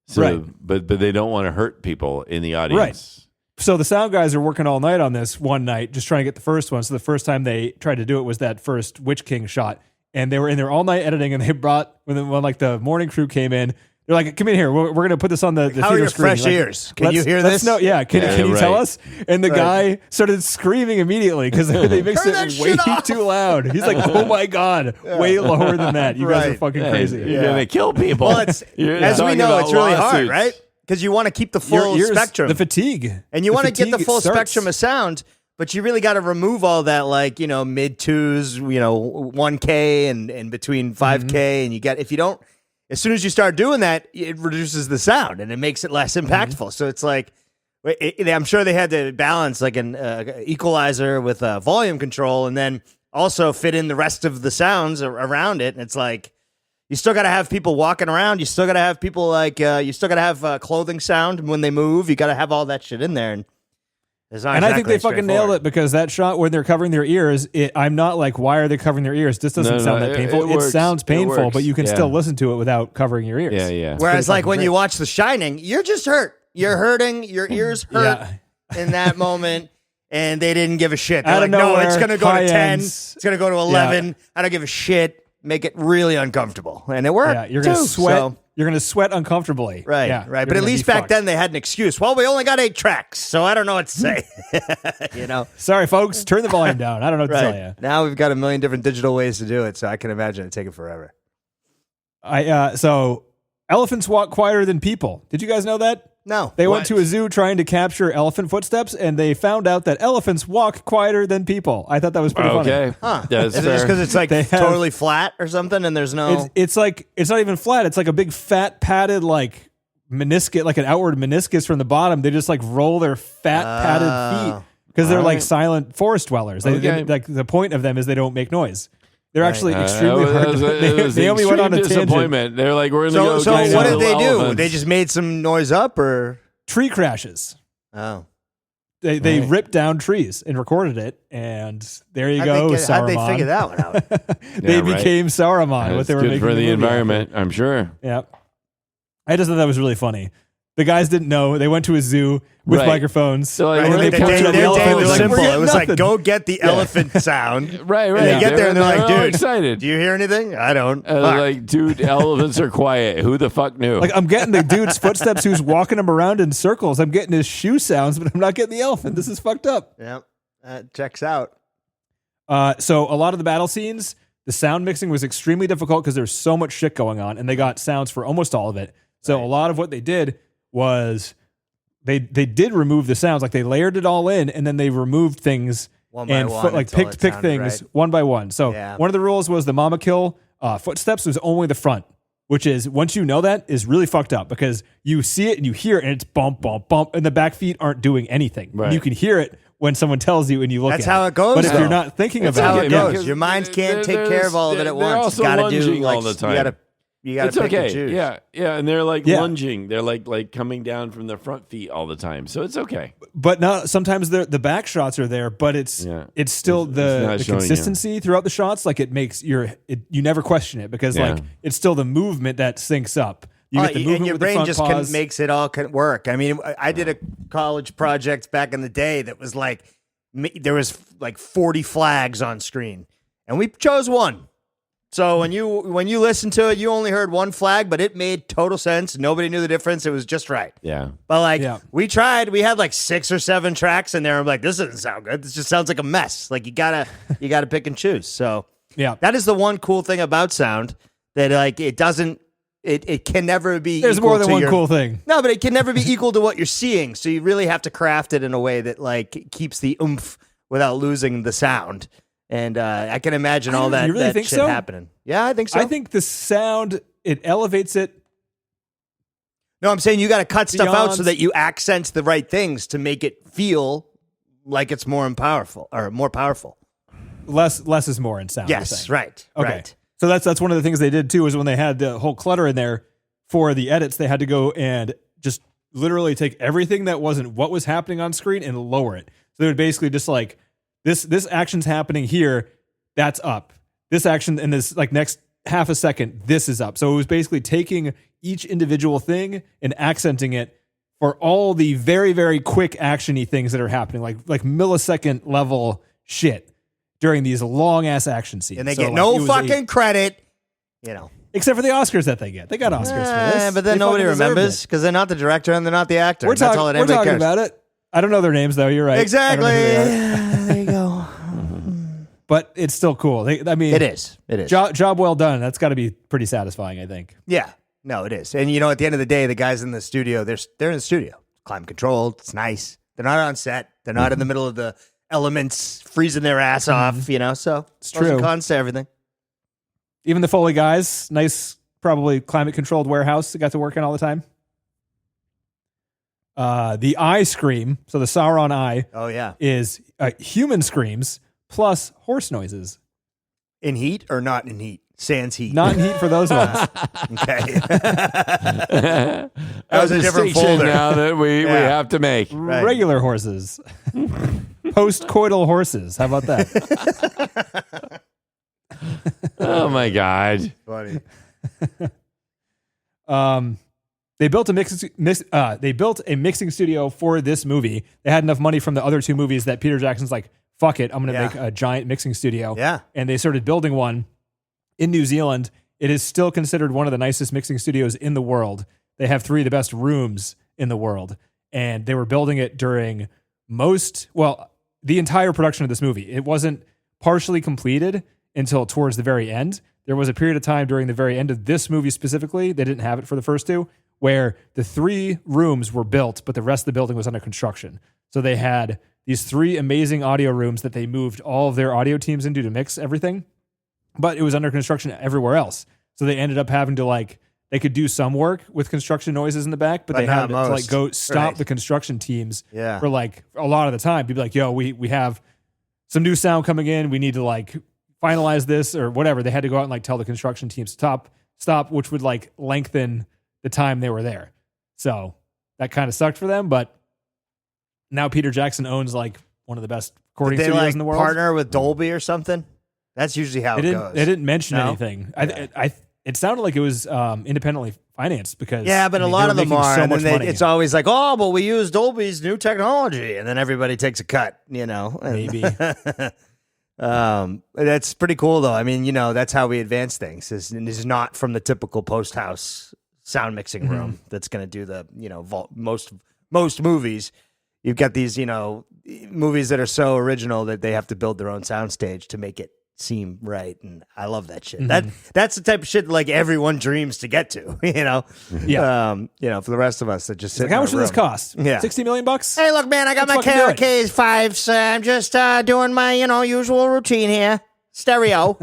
So, right. But they don't want to hurt people in the audience. Right. So the sound guys are working all night on this one night, just trying to get the first one. So the first time they tried to do it was that first Witch King shot. And they were in there all night editing, and they brought, when like the morning crew came in, they're like, come in here. We're going to put this on the how theater are your screen. Fresh ears? Can you hear this? Can you tell us? And the guy started screaming immediately because they mixed it way too loud. He's like, oh my God, way lower than that. You guys are fucking crazy. You're going to kill people. Well, as we know, it's really hard, right? Because you want to keep the full spectrum. The fatigue. And you want to get the full spectrum of sound, but you really got to remove all that, like, mid twos, 1K and between 5K. And you get, if you don't, as soon as you start doing that, it reduces the sound and it makes it less impactful. So it's like, I'm sure they had to balance like an equalizer with volume control and then also fit in the rest of the sounds around it. And it's like, you still got to have people walking around. You still got to have people you still got to have clothing sound when they move. You got to have all that shit in there. And I think they fucking nailed it because that shot when they're covering their ears, I'm not like, why are they covering their ears? This doesn't sound that painful. It sounds painful, but you can still listen to it without covering your ears. Yeah. Whereas like when you watch The Shining, you're just hurt. You're hurting. Your ears hurt in that moment. And they didn't give a shit. They're like, no, it's going to go to 10. It's going to go to 11. I don't give a shit. Make it really uncomfortable. And it worked. Yeah, you're going to sweat. So. You're going to sweat uncomfortably. Right, right. But at least back then they had an excuse. Well, we only got 8 tracks, so I don't know what to say. Sorry, folks. Turn the volume down. I don't know what to tell you. Now we've got a million different digital ways to do it, so I can imagine it taking forever. So elephants walk quieter than people. Did you guys know that? No. They went to a zoo trying to capture elephant footsteps, and they found out that elephants walk quieter than people. I thought that was pretty funny. Huh. Is it just because it's like totally flat or something, and there's no... It's like, it's not even flat. It's like a big fat padded like meniscus, like an outward meniscus from the bottom. They just like roll their fat padded feet because they're like silent forest dwellers. They, like the point of them is they don't make noise. They're actually extremely hard. They only went on a tangent. They're like, we're going to go. So what did they do? They just made some noise up, or tree crashes? Oh, they ripped down trees and recorded it, and there you go. Saruman. How'd they figure that one out? They became Saruman. What they were good making for the environment, I'm sure. Yeah, I just thought that was really funny. The guys didn't know. They went to a zoo with microphones. So like, their day was simple. It was like, go get the elephant sound. Right. And they get there and they're like, dude, excited. Do you hear anything? I don't. Like, dude, elephants are quiet. Who the fuck knew? Like, I'm getting the dude's footsteps who's walking him around in circles. I'm getting his shoe sounds, but I'm not getting the elephant. This is fucked up. Yep. That checks out. So a lot of the battle scenes, the sound mixing was extremely difficult because there's so much shit going on, and they got sounds for almost all of it. So a lot of what they did was they did remove the sounds, like they layered it all in, and then they removed things one by one, like pick things one by one. So one of the rules was the Mama Kill footsteps was only the front, which is, once you know that, is really fucked up because you see it and you hear it and it's bump, bump, bump, and the back feet aren't doing anything. Right. You can hear it when someone tells you and you look That's at it. how it goes, But if though. you're not thinking That's about how it, it goes. Your mind can't take care of all of it at once. Also you gotta do lunging like, all the time. You gotta It's pick okay. and choose. Yeah, and they're like lunging. They're like coming down from their front feet all the time. So it's okay. But now sometimes the back shots are there, but it's still the consistency throughout the shots. Like it makes you never question it because like it's still the movement that syncs up. You get the movement and your with the brain front just paws. makes it all work. I mean, I did a college project back in the day that was like there was like 40 flags on screen, and we chose one. So when you listen to it, you only heard one flag, but it made total sense. Nobody knew the difference. It was just right. Yeah. But we tried. We had like 6 or 7 tracks in there. I'm like, this doesn't sound good. This just sounds like a mess. Like you gotta pick and choose. So that is the one cool thing about sound, that like it doesn't. It can never be. There's more than one cool thing. No, but it can never be equal to what you're seeing. So you really have to craft it in a way that like keeps the oomph without losing the sound. And I can imagine all that, you really that think shit so? happening. Yeah, I think so. I think the sound, it elevates it. No, I'm saying you got to cut stuff out so Beyond- that you accent the right things to make it feel like it's more powerful. Less is more in sound. Yes, you're saying. right. Okay. Right. So that's one of the things they did too, is when they had the whole clutter in there for the edits, they had to go and just literally take everything that wasn't what was happening on screen and lower it. So they would basically just like, this action's happening here, that's up. This action in this like next half a second, this is up. So it was basically taking each individual thing and accenting it for all the very, very quick action-y things that are happening, like millisecond level shit during these long ass action scenes. And they get no fucking credit, except for the Oscars that they get. They got Oscars for this. But then nobody remembers because they're not the director and they're not the actor. We're That's all that talking anybody cares. about it. I don't know their names though. You're right. Exactly. There you go. But it's still cool. I mean, It is. Job well done. That's got to be pretty satisfying, I think. Yeah. No, it is. And at the end of the day, the guys in the studio, they're in the studio. Climate controlled. It's nice. They're not on set. They're not in the middle of the elements freezing their ass off, so it's pros true. and cons to everything. Even the Foley guys, nice, probably climate controlled warehouse that got to work in all the time. The eye scream, so the Sauron eye, is human screams plus horse noises. In heat or not in heat? Sans heat. Not in heat for those ones. Okay. That was a different folder. Now that we have to make. Right. Regular horses. Post-coital horses. How about that? Oh my God. Funny. They built a mixing studio for this movie. They had enough money from the other 2 movies that Peter Jackson's like, fuck it, I'm going to make a giant mixing studio. Yeah. And they started building one in New Zealand. It is still considered one of the nicest mixing studios in the world. They have 3 of the best rooms in the world. And they were building it during the entire production of this movie. It wasn't partially completed until towards the very end. There was a period of time during the very end of this movie specifically, they didn't have it for the first 2, where the 3 rooms were built, but the rest of the building was under construction. So they had these 3 amazing audio rooms that they moved all of their audio teams into to mix everything, but it was under construction everywhere else. So they ended up having to they could do some work with construction noises in the back, but they had to go stop the construction teams for a lot of the time. People be like, yo, we have some new sound coming in. We need to finalize this or whatever. They had to go out and tell the construction teams to stop, which would lengthen the time they were there. So that kind of sucked for them, but now Peter Jackson owns one of the best recording studios in the world. Partner with Dolby or something? That's usually how it goes. They didn't mention anything. Yeah. It sounded like it was independently financed because but a lot of them are. So and much then money. It's always like, we use Dolby's new technology, and then everybody takes a cut. Maybe. That's pretty cool, though. I mean, that's how we advance things. Is not from the typical post house sound mixing room that's going to do the most movies. you've got these, movies that are so original that they have to build their own soundstage to make it seem right, and I love that shit. That's the type of shit like everyone dreams to get to, Yeah. For the rest of us that just sit. Like, how much does this cost? Yeah, $60 million. Hey, look, man, I got my KRK5s. I'm just doing my usual routine here. Stereo.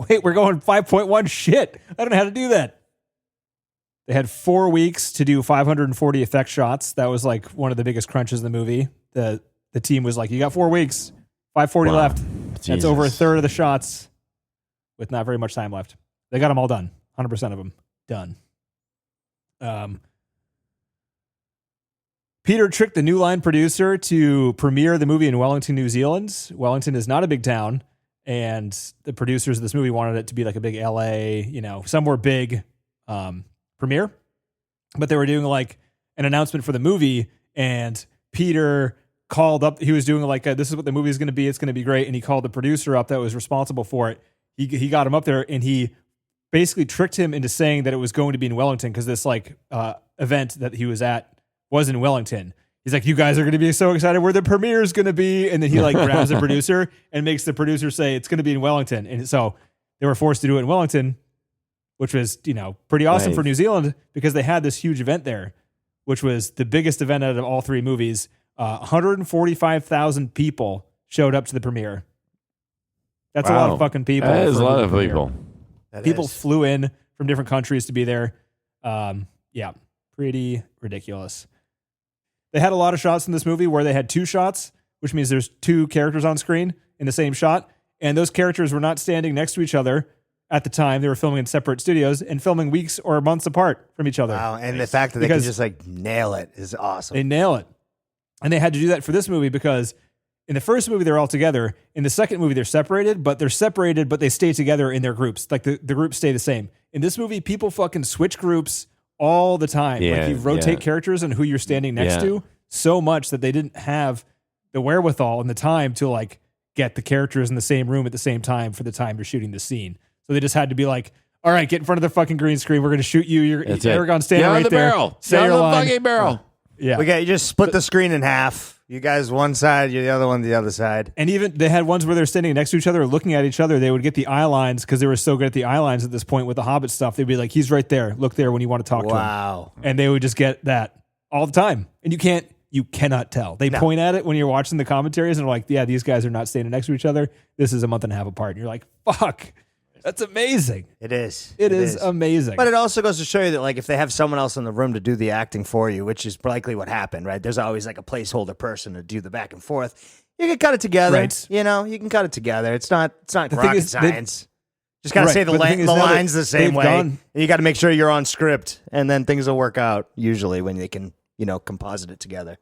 Wait, we're going 5.1. Shit, I don't know how to do that. They had 4 weeks to do 540 effect shots. That was like one of the biggest crunches in the movie. The team was like, you got 4 weeks, 540 left. Jesus. That's over a third of the shots with not very much time left. They got them all done. 100% of them done. Peter tricked the New Line producer to premiere the movie in Wellington, New Zealand. Wellington is not a big town, and the producers of this movie wanted it to be like a big LA, somewhere big premiere. But they were doing like an announcement for the movie, and Peter called up. He was doing like, this is what the movie is going to be. It's going to be great. And he called the producer up that was responsible for it. He got him up there, and he basically tricked him into saying that it was going to be in Wellington because this like event that he was at was in Wellington. He's like, you guys are going to be so excited where the premiere is going to be. And then he like grabs the producer and makes the producer say it's going to be in Wellington. And so they were forced to do it in Wellington, which was, pretty awesome for New Zealand because they had this huge event there, which was the biggest event out of all 3 movies. 145,000 people showed up to the premiere. That's a lot of fucking people. That is a lot of people. People flew in from different countries to be there. Yeah, pretty ridiculous. They had a lot of shots in this movie where they had 2 shots, which means there's 2 characters on screen in the same shot. And those characters were not standing next to each other at the time. They were filming in separate studios and filming weeks or months apart from each other. Wow, and the fact that they can just like nail it is awesome. They nail it. And they had to do that for this movie because in the first movie, they're all together. In the second movie, they're separated, but they stay together in their groups. Like the groups stay the same. In this movie, people fucking switch groups all the time. Yeah, like you rotate characters and who you're standing next to so much that they didn't have the wherewithal and the time to like get the characters in the same room at the same time for the time you're shooting the scene. So they just had to be like, all right, get in front of the fucking green screen. We're going to shoot you. Aragorn standing right there. Barrel. Say your line. Fucking barrel. Yeah. You just split the screen in half. You guys one side, you're the other one the other side. And even they had ones where they're standing next to each other, looking at each other. They would get the eye lines because they were so good at the eye lines at this point with the Hobbit stuff. They'd be like, he's right there. Look there when you want to talk to him. Wow. And they would just get that all the time. And you cannot tell. They point at it when you're watching the commentaries and are like, yeah, these guys are not standing next to each other. This is a month and a half apart. And you're like, fuck. That's amazing. It is. It is amazing. But it also goes to show you that, like, if they have someone else in the room to do the acting for you, which is likely what happened, right? There's always like a placeholder person to do the back and forth. You can cut it together. Right. You can cut it together. It's not The rocket science. Just gotta say the lines the same way. And you got to make sure you're on script, and then things will work out. Usually, when they can, composite it together.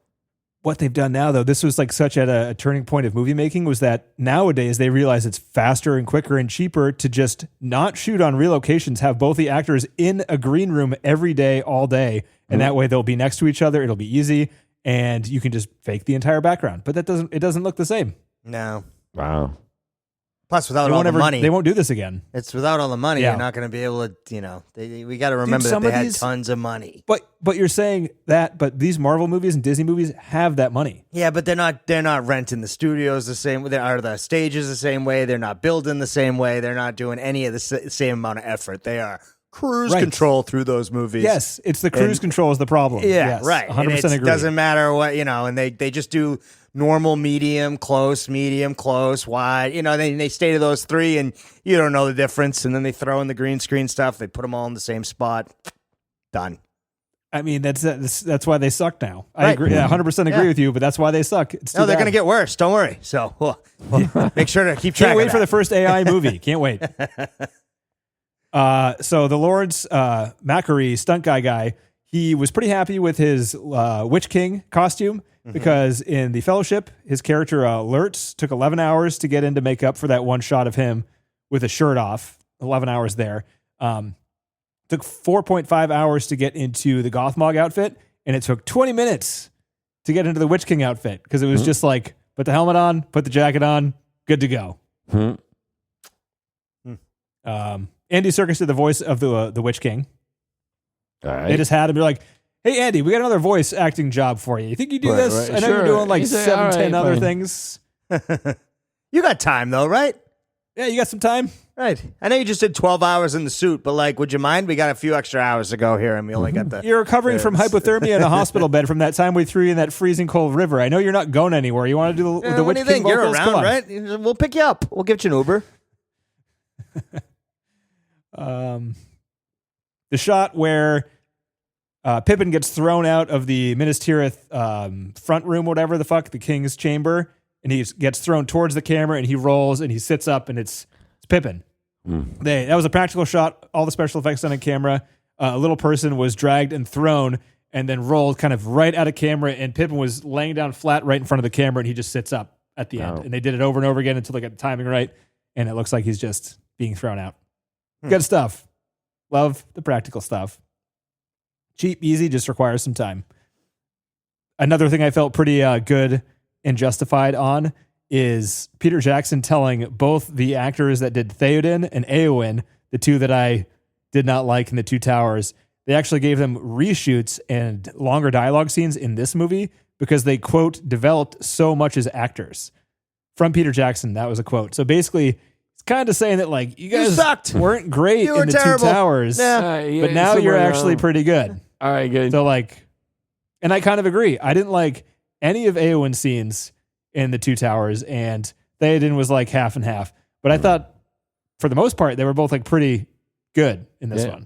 What they've done now, though, this was like such at a turning point of movie making, was that nowadays they realize it's faster and quicker and cheaper to just not shoot on real locations, have both the actors in a green room every day, all day, and that way they'll be next to each other. It'll be easy, and you can just fake the entire background. But it doesn't look the same. No. Wow. Plus, without all the money, they won't do this again. It's without all the money, Yeah. you're not going to be able to. We got to remember that they had tons of money. But you're saying that, but these Marvel movies and Disney movies have that money. Yeah, but they're not renting the studios the same way. They are the stages the same way. They're not building the same way. They're not doing any of the same amount of effort. They are cruise control through those movies. Yes, it's the cruise control is the problem. Yeah, yes, right. 100% agree. It doesn't matter what, and they just do normal, medium, close, wide. They stay to those 3 and you don't know the difference. And then they throw in the green screen stuff. They put them all in the same spot. Done. I mean, that's why they suck now. I agree. I 100% agree with you, but that's why they suck. They're going to get worse. Don't worry. So make sure to keep track. Can't wait for the first AI movie. Can't wait. So the Lawrence Macquarie stunt guy, he was pretty happy with his Witch King costume because in The Fellowship, his character Lurtz took 11 hours to get into makeup for that one shot of him with a shirt off. 11 hours there. Took 4.5 hours to get into the Gothmog outfit, and it took 20 minutes to get into the Witch King outfit because it was just like, put the helmet on, put the jacket on, good to go. Andy Serkis did the voice of the Witch King. All right. They just had him. They're like, Hey, Andy, we got another voice acting job for you. You think you do this? I know you're doing like 10 other things. You got time, though, right? Yeah, you got some time? Right. I know you just did 12 hours in the suit, but like, would you mind? We got a few extra hours to go here, and we only got the... You're recovering from hypothermia in a hospital bed from that time we threw you in that freezing cold river. I know you're not going anywhere. You want to do the What Witch do you King think? You're vocals? around, right? We'll pick you up. We'll get you an Uber. The shot where Pippin gets thrown out of the Minas Tirith front room, whatever the fuck, the king's chamber, and he gets thrown towards the camera, and he rolls, and he sits up, and it's Pippin. That was a practical shot. All the special effects done on camera. A little person was dragged and thrown and then rolled kind of right out of camera, and Pippin was laying down flat right in front of the camera, and he just sits up at the end. And they did it over and over again until they got the timing right, and it looks like he's just being thrown out. Good stuff. Love the practical stuff. Cheap, easy, just requires some time. Another thing I felt pretty good and justified on is Peter Jackson telling both the actors that did Theoden and Eowyn, the two that I did not like in The Two Towers, they actually gave them reshoots and longer dialogue scenes in this movie because they, quote, developed so much as actors. From Peter Jackson, that was a quote. So basically, it's kind of saying that, like, you guys sucked. weren't great in The terrible. Two Towers, but now you're actually pretty good. All right, good. So, like, and I kind of agree. I didn't like any of Eowyn's scenes in The Two Towers, and Theoden was like half and half. But I thought, for the most part, they were both like pretty good in this one.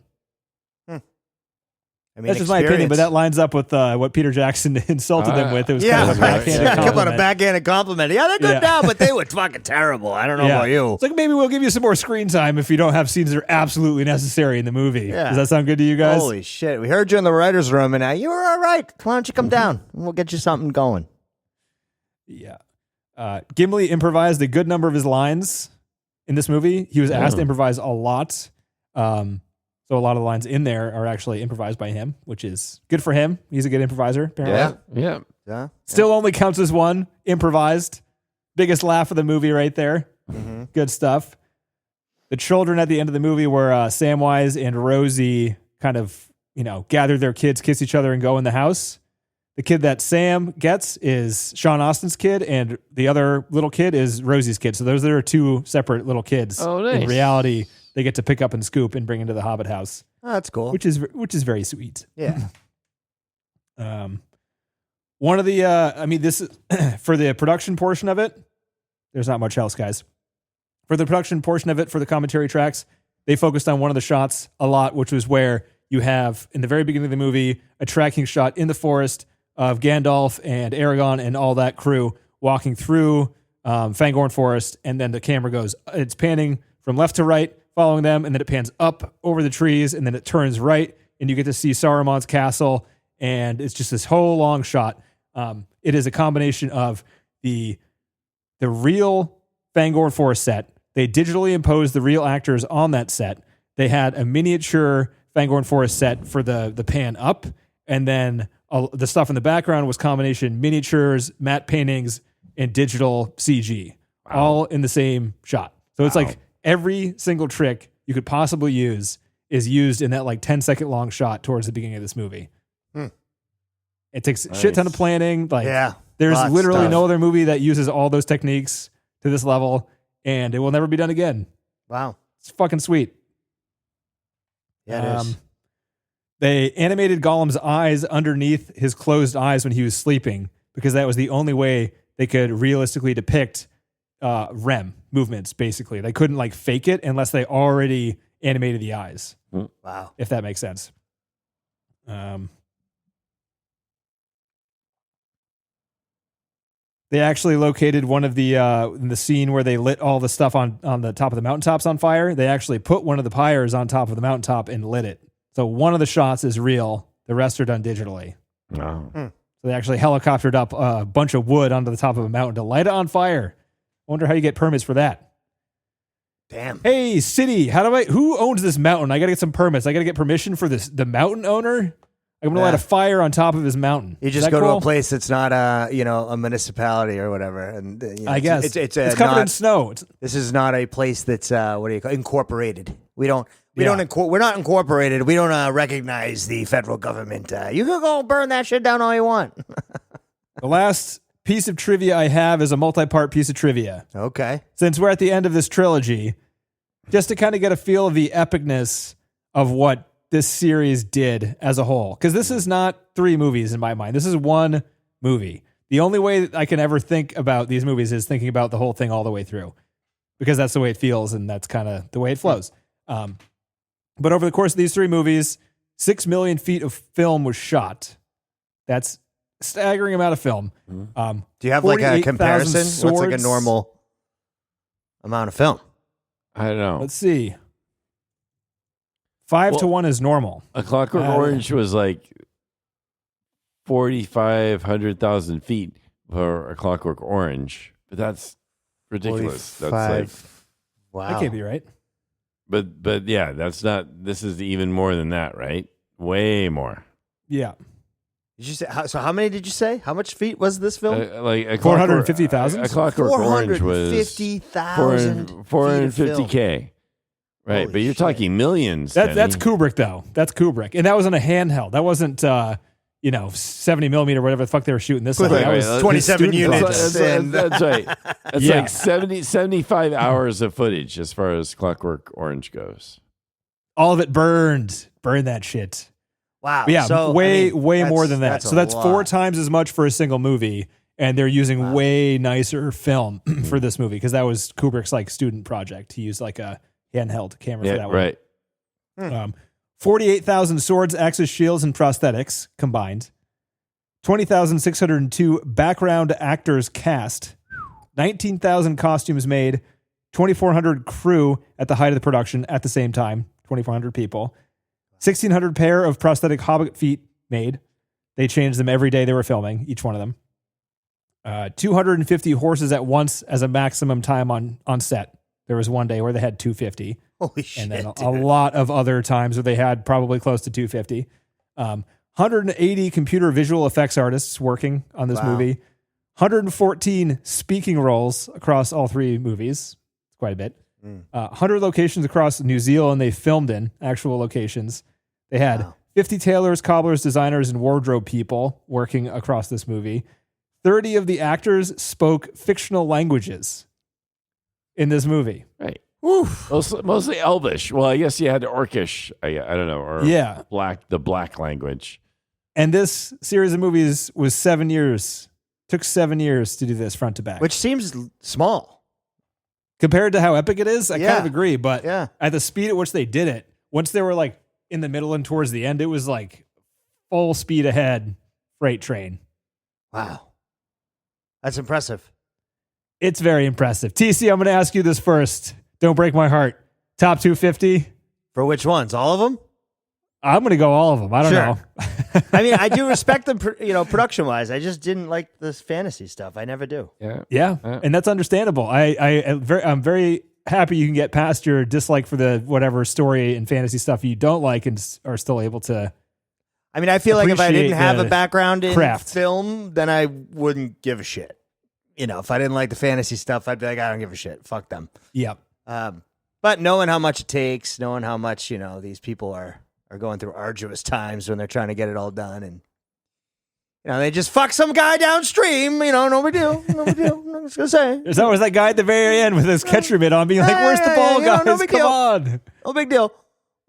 I mean, that's just my opinion, but that lines up with what Peter Jackson insulted them with. It was kind of a backhanded compliment. Come on, a backhanded compliment. Yeah, they're good now, but they were fucking terrible. I don't know about you. It's like, maybe we'll give you some more screen time if you don't have scenes that are absolutely necessary in the movie. Yeah. Does that sound good to you guys? Holy shit. We heard you in the writer's room, and you were all right. Why don't you come down? And we'll get you something going. Yeah. Gimli improvised a good number of his lines in this movie. He was asked to improvise a lot. So a lot of the lines in there are actually improvised by him, which is good for him. He's a good improviser, apparently. Yeah. Still only counts as one. Improvised. Biggest laugh of the movie right there. Good stuff. The children at the end of the movie where Samwise and Rosie kind of, gather their kids, kiss each other, and go in the house. The kid that Sam gets is Sean Austin's kid, and the other little kid is Rosie's kid. So those are two separate little kids. Oh, nice. In reality, they get to pick up and scoop and bring into the Hobbit house. Oh, that's cool. Which is very sweet. Yeah. One of the, this is for the production portion of it. There's not much else, guys. For the production portion of it, for the commentary tracks, they focused on one of the shots a lot, which was where you have in the very beginning of the movie a tracking shot in the forest of Gandalf and Aragorn and all that crew walking through Fangorn Forest, and then the camera goes, it's panning from left to right, following them, and then it pans up over the trees, and then it turns right, and you get to see Saruman's castle, and it's just this whole long shot. It is a combination of the real Fangorn Forest set. They digitally imposed the real actors on that set. They had a miniature Fangorn Forest set for the pan up, and then the stuff in the background was combination miniatures, matte paintings, and digital CG, all in the same shot. So it's like every single trick you could possibly use is used in that like 10-second long shot towards the beginning of this movie. It takes a shit ton of planning. There's literally no other movie that uses all those techniques to this level, and it will never be done again. Wow. It's fucking sweet. Yeah, it is. They animated Gollum's eyes underneath his closed eyes when he was sleeping because that was the only way they could realistically depict REM movements, basically. They couldn't like fake it unless they already animated the eyes. Wow. If that makes sense. They actually located one of the in the scene where they lit all the stuff on the top of the mountaintops on fire. They actually put one of the pyres on top of the mountaintop and lit it. So one of the shots is real. The rest are done digitally. Wow. So they actually helicoptered up a bunch of wood onto the top of a mountain to light it on fire. I wonder how you get permits for that. Damn. Hey, city, who owns this mountain? I got to get some permits. I got to get permission for the mountain owner. I'm going to light a fire on top of his mountain. You just go to a place that's not a municipality or whatever. And I guess it's covered in snow. This is not a place that's incorporated. We don't. We're not incorporated. We don't recognize the federal government. You can go burn that shit down all you want. The last piece of trivia I have is a multi-part piece of trivia. Okay. Since we're at the end of this trilogy, just to kind of get a feel of the epicness of what this series did as a whole. Because this is not 3 movies in my mind. This is 1 movie. The only way that I can ever think about these movies is thinking about the whole thing all the way through. Because that's the way it feels and that's kind of the way it flows. But over the course of these 3 movies, 6 million feet of film was shot. That's a staggering amount of film. Do you have like a comparison? What's like a normal amount of film? I don't know. Let's see. 5 to 1 is normal. A Clockwork Orange was like 4,500,000 feet for A Clockwork Orange, but that's ridiculous. 45. That's like, wow. That can't be right. but yeah, that's not. This is even more than that, right? Way more. Yeah. Did you say? So how many did you say? How much feet was this film? Like 450,000. A Clockwork Orange was 450,000. 450K. Right, Holy but you're shit. talking millions. That's Kubrick though. That's Kubrick, and that was on a handheld. That wasn't 70 millimeter, whatever the fuck they were shooting this on. Wait, That wait, was let's- 27 student units. project. That's right. That's Yeah. like 75 hours of footage as far as Clockwork Orange goes. All of it burned. Burn that shit. Wow. But yeah, So, way that's- more than that. a So that's lot. 4 times as much for a single movie, and they're using way nicer film for this movie because that was Kubrick's like student project. He used like a handheld camera for that one. Right. 48,000 swords, axes, shields, and prosthetics combined. 20,602 background actors cast. 19,000 costumes made. 2,400 crew at the height of the production at the same time. 2,400 people. 1,600 pair of prosthetic hobbit feet made. They changed them every day they were filming, each one of them. 250 horses at once as a maximum time on set. There was one day where they had 250. Holy shit. And then a dude. lot of other times where they had probably close to 250. 180 computer visual effects artists working on this movie. 114 speaking roles across all 3 movies. It's quite a bit. 100 locations across New Zealand they filmed in, actual locations. They had 50 tailors, cobblers, designers, and wardrobe people working across this movie. 30 of the actors spoke fictional languages in this movie. Right. Mostly Elvish. Well, I guess you had Orcish. I don't know. Or the black language. And this series of movies was 7 years. Took 7 years to do this front to back. Which seems small. Compared to how epic it is, I kind of agree. But Yeah. at the speed at which they did it, once they were like in the middle and towards the end, it was like full speed ahead freight train. Wow. That's impressive. It's very impressive. TC, I'm going to ask you this first. Don't break my heart. Top 250? For which ones? All of them? I'm going to go all of them. I don't know. I mean, I do respect them, production wise. I just didn't like this fantasy stuff. I never do. Yeah. And that's understandable. I'm very happy you can get past your dislike for the whatever story and fantasy stuff you don't like and are still able to. I mean, I feel like if I didn't have a the background in craft. film, then I wouldn't give a shit. If I didn't like the fantasy stuff, I'd be like, I don't give a shit. Fuck them. Yeah. But knowing how much it takes, knowing how much, these people are going through arduous times when they're trying to get it all done. And, they just fuck some guy downstream, no big deal. No big deal. I'm just going to say. There's always that guy at the very end with his catcher mitt on being like, where's the ball, guys? no big Come deal. on. No big deal.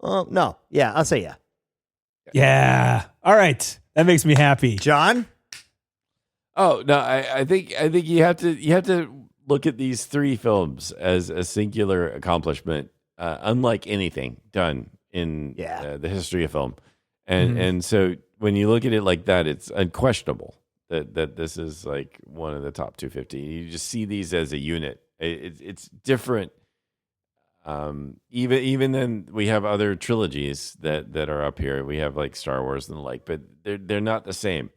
No. Yeah, I'll say yeah. Yeah. All right. That makes me happy. John? Oh no, I think you have to look at these 3 films as a singular accomplishment, unlike anything done in the history of film, and so when you look at it like that, it's unquestionable that this is like one of the top 250. You just see these as a unit. It's different. Even then, we have other trilogies that are up here. We have like Star Wars and the like, but they're not the same.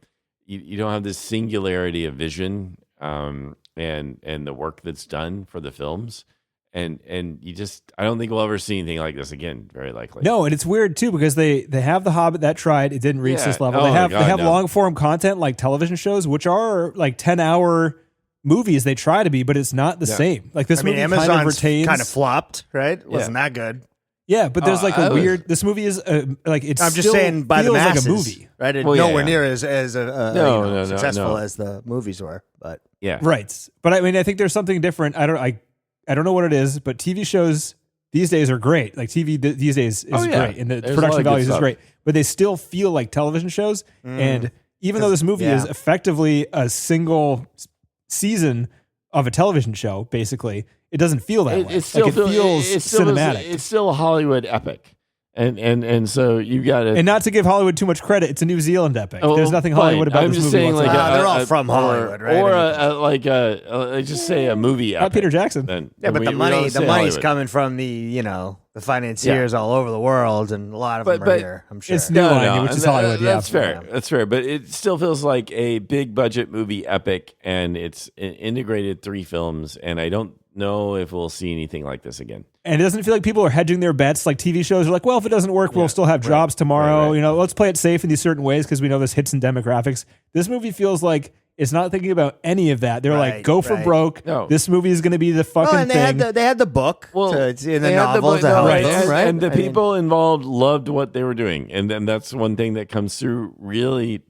You don't have this singularity of vision and the work that's done for the films. And you just, I don't think we'll ever see anything like this again, very likely. No, and it's weird too because they have The Hobbit that tried, it didn't reach this level. Oh, they have no. long form content like television shows, which are like 10-hour movies. They try to be, but it's not the same. Like this movie Amazon's kind of retains. kind of flopped, right? Wasn't that good? Yeah, but there's like a weird. This movie is like it's. I'm just saying by the masses, like a movie, right? Nowhere near as successful as the movies were, but right. But I mean, I think there's something different. I don't know what it is, but TV shows these days are great. Like TV these days is great, and the production values is great. But they still feel like television shows. And even though this movie is effectively a single season of a television show, basically, it doesn't feel that way. It still feels cinematic. It's still a Hollywood epic. And so you got to, and not to give Hollywood too much credit, it's a New Zealand epic. There's nothing Hollywood about I'm this just movie. saying, like whatsoever. they're all from Hollywood, right? Or let's just say a movie epic. Not Peter Jackson. Then. Yeah, but the money's Hollywood. coming from the financiers all over the world, and a lot of them are here. I'm sure it's New Line, which is Hollywood. That's fair. That's fair. But it still feels like a big budget movie epic, and it's integrated 3 films, and I don't know if we'll see anything like this again. And it doesn't feel like people are hedging their bets. Like TV shows are like, well, if it doesn't work, we'll still have jobs tomorrow. Right. Let's play it safe in these certain ways because we know this hits in demographics. This movie feels like it's not thinking about any of that. They're like, go for broke. No. This movie is going to be the fucking thing. They had the book in the novel to help them, right? And the people involved loved what they were doing. And then that's one thing that comes through really...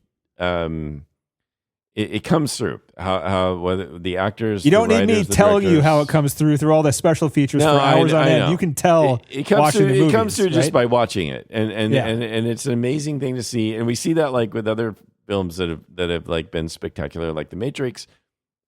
It comes through how whether the actors. You don't need me telling you how it comes through all the special features for hours on end. You can tell. It comes watching through. The movies, it comes through right? just by watching it, and it's an amazing thing to see. And we see that like with other films that have like been spectacular, like The Matrix,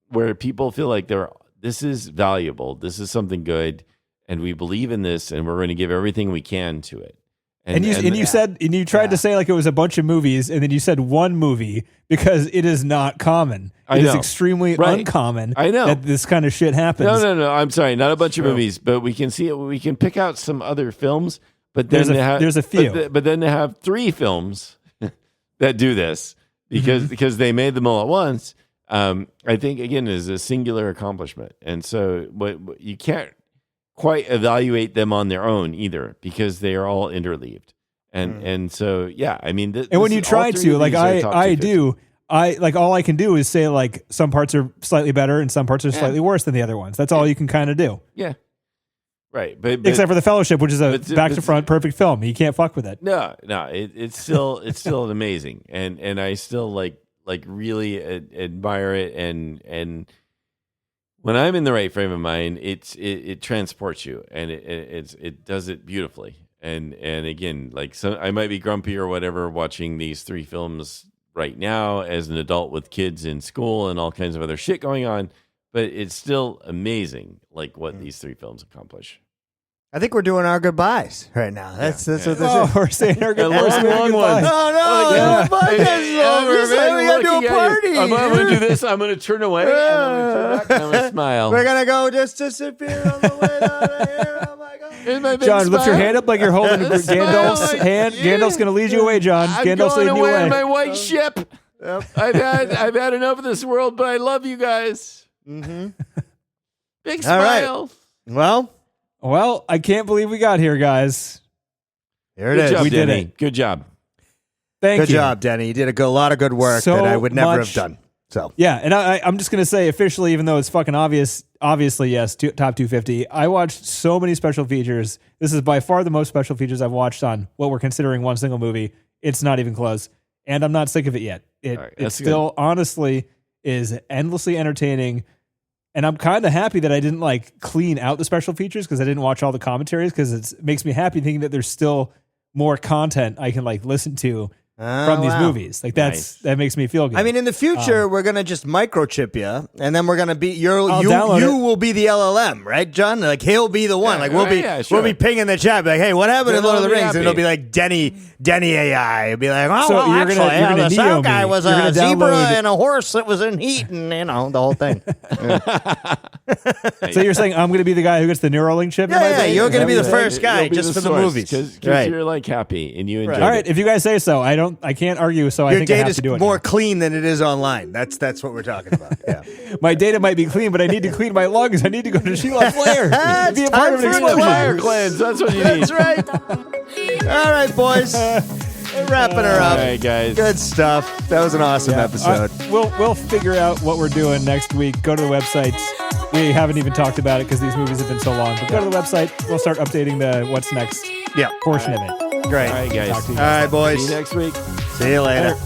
where people feel like this is valuable, this is something good, and we believe in this, and we're going to give everything we can to it. And you tried to say like it was a bunch of movies, and then you said one movie because it is not common. It is extremely uncommon. I know that this kind of shit happens. No. I'm sorry, not a bunch of movies, but we can see it. We can pick out some other films, but then there's a few. But then they have 3 films that do this because they made them all at once. I think again is a singular accomplishment, and so what you can't quite evaluate them on their own either because they are all interleaved. And so, yeah, I mean, and when you try to, like I do, like all I can do is say like some parts are slightly better and some parts are slightly worse than the other ones. That's all you can kind of do. Yeah. Right. But except for The Fellowship, which is a back to front perfect film. You can't fuck with it. No, it's still amazing. And I still like really admire it. And when I'm in the right frame of mind, it transports you, and it does it beautifully. And again, like I might be grumpy or whatever watching these 3 films right now as an adult with kids in school and all kinds of other shit going on, but it's still amazing, like what these 3 films accomplish. I think we're doing our goodbyes right now. That's what this is. We're saying our goodbyes. Long one. No, we gotta do a party. I'm going to do this. I'm going to turn away. I'm going to turn back. I'm going to smile. We're going to go just disappear on the way down here. Oh my God. Here's my big John, smile. lift your hand up like you're holding Gandalf's hand. Gandalf's going to lead you away, John. Gandalf's leading you away. I'm going away on my white ship. Yep. I've had enough of this world, but I love you guys. Mm-hmm. Big smile. Right. Well, I can't believe we got here, guys. Here it is. Job, we Denny. did it. Good job. Thank you. Good job, Denny. You did a lot of good work that I would never have done. So yeah, and I'm just gonna say officially, even though it's fucking obvious, obviously yes, top 250. I watched so many special features. This is by far the most special features I've watched on what we're considering one single movie. It's not even close, and I'm not sick of it yet. It still honestly is endlessly entertaining. And I'm kind of happy that I didn't like clean out the special features because I didn't watch all the commentaries because it makes me happy thinking that there's still more content I can like listen to from these movies. Like that makes me feel good. I mean, in the future, we're gonna just microchip you, and then we're gonna be you will be the LLM, right, John? Like he'll be the one. Like we'll be pinging the chat, like, hey, what happened in Lord of the Rings? And it'll be like Denny AI. It'll be like, the sound guy was a zebra and a horse that was in heat, and the whole thing. So you're saying I'm gonna be the guy who gets the Neuralink chip? Yeah, you're gonna be the first guy just for the movies because you're like happy and you enjoy it. All right, if you guys say so, I can't argue. So I think I have to do it. Your data is more clean than it is online. That's what we're talking about. Yeah, my data might be clean, but I need to clean my lungs. I need to go to Sheila Flair. Be a part of an explosion. Fire cleanse. That's what you need. That's right. All right, boys. We're wrapping her up. All right, guys. Good stuff. That was an awesome episode. We'll figure out what we're doing next week. Go to the website. We haven't even talked about it because these movies have been so long. But go to the website. We'll start updating the what's next Yeah. portion of it. Great. All right, guys. Talk to you All right, boys. See you next week. See you later.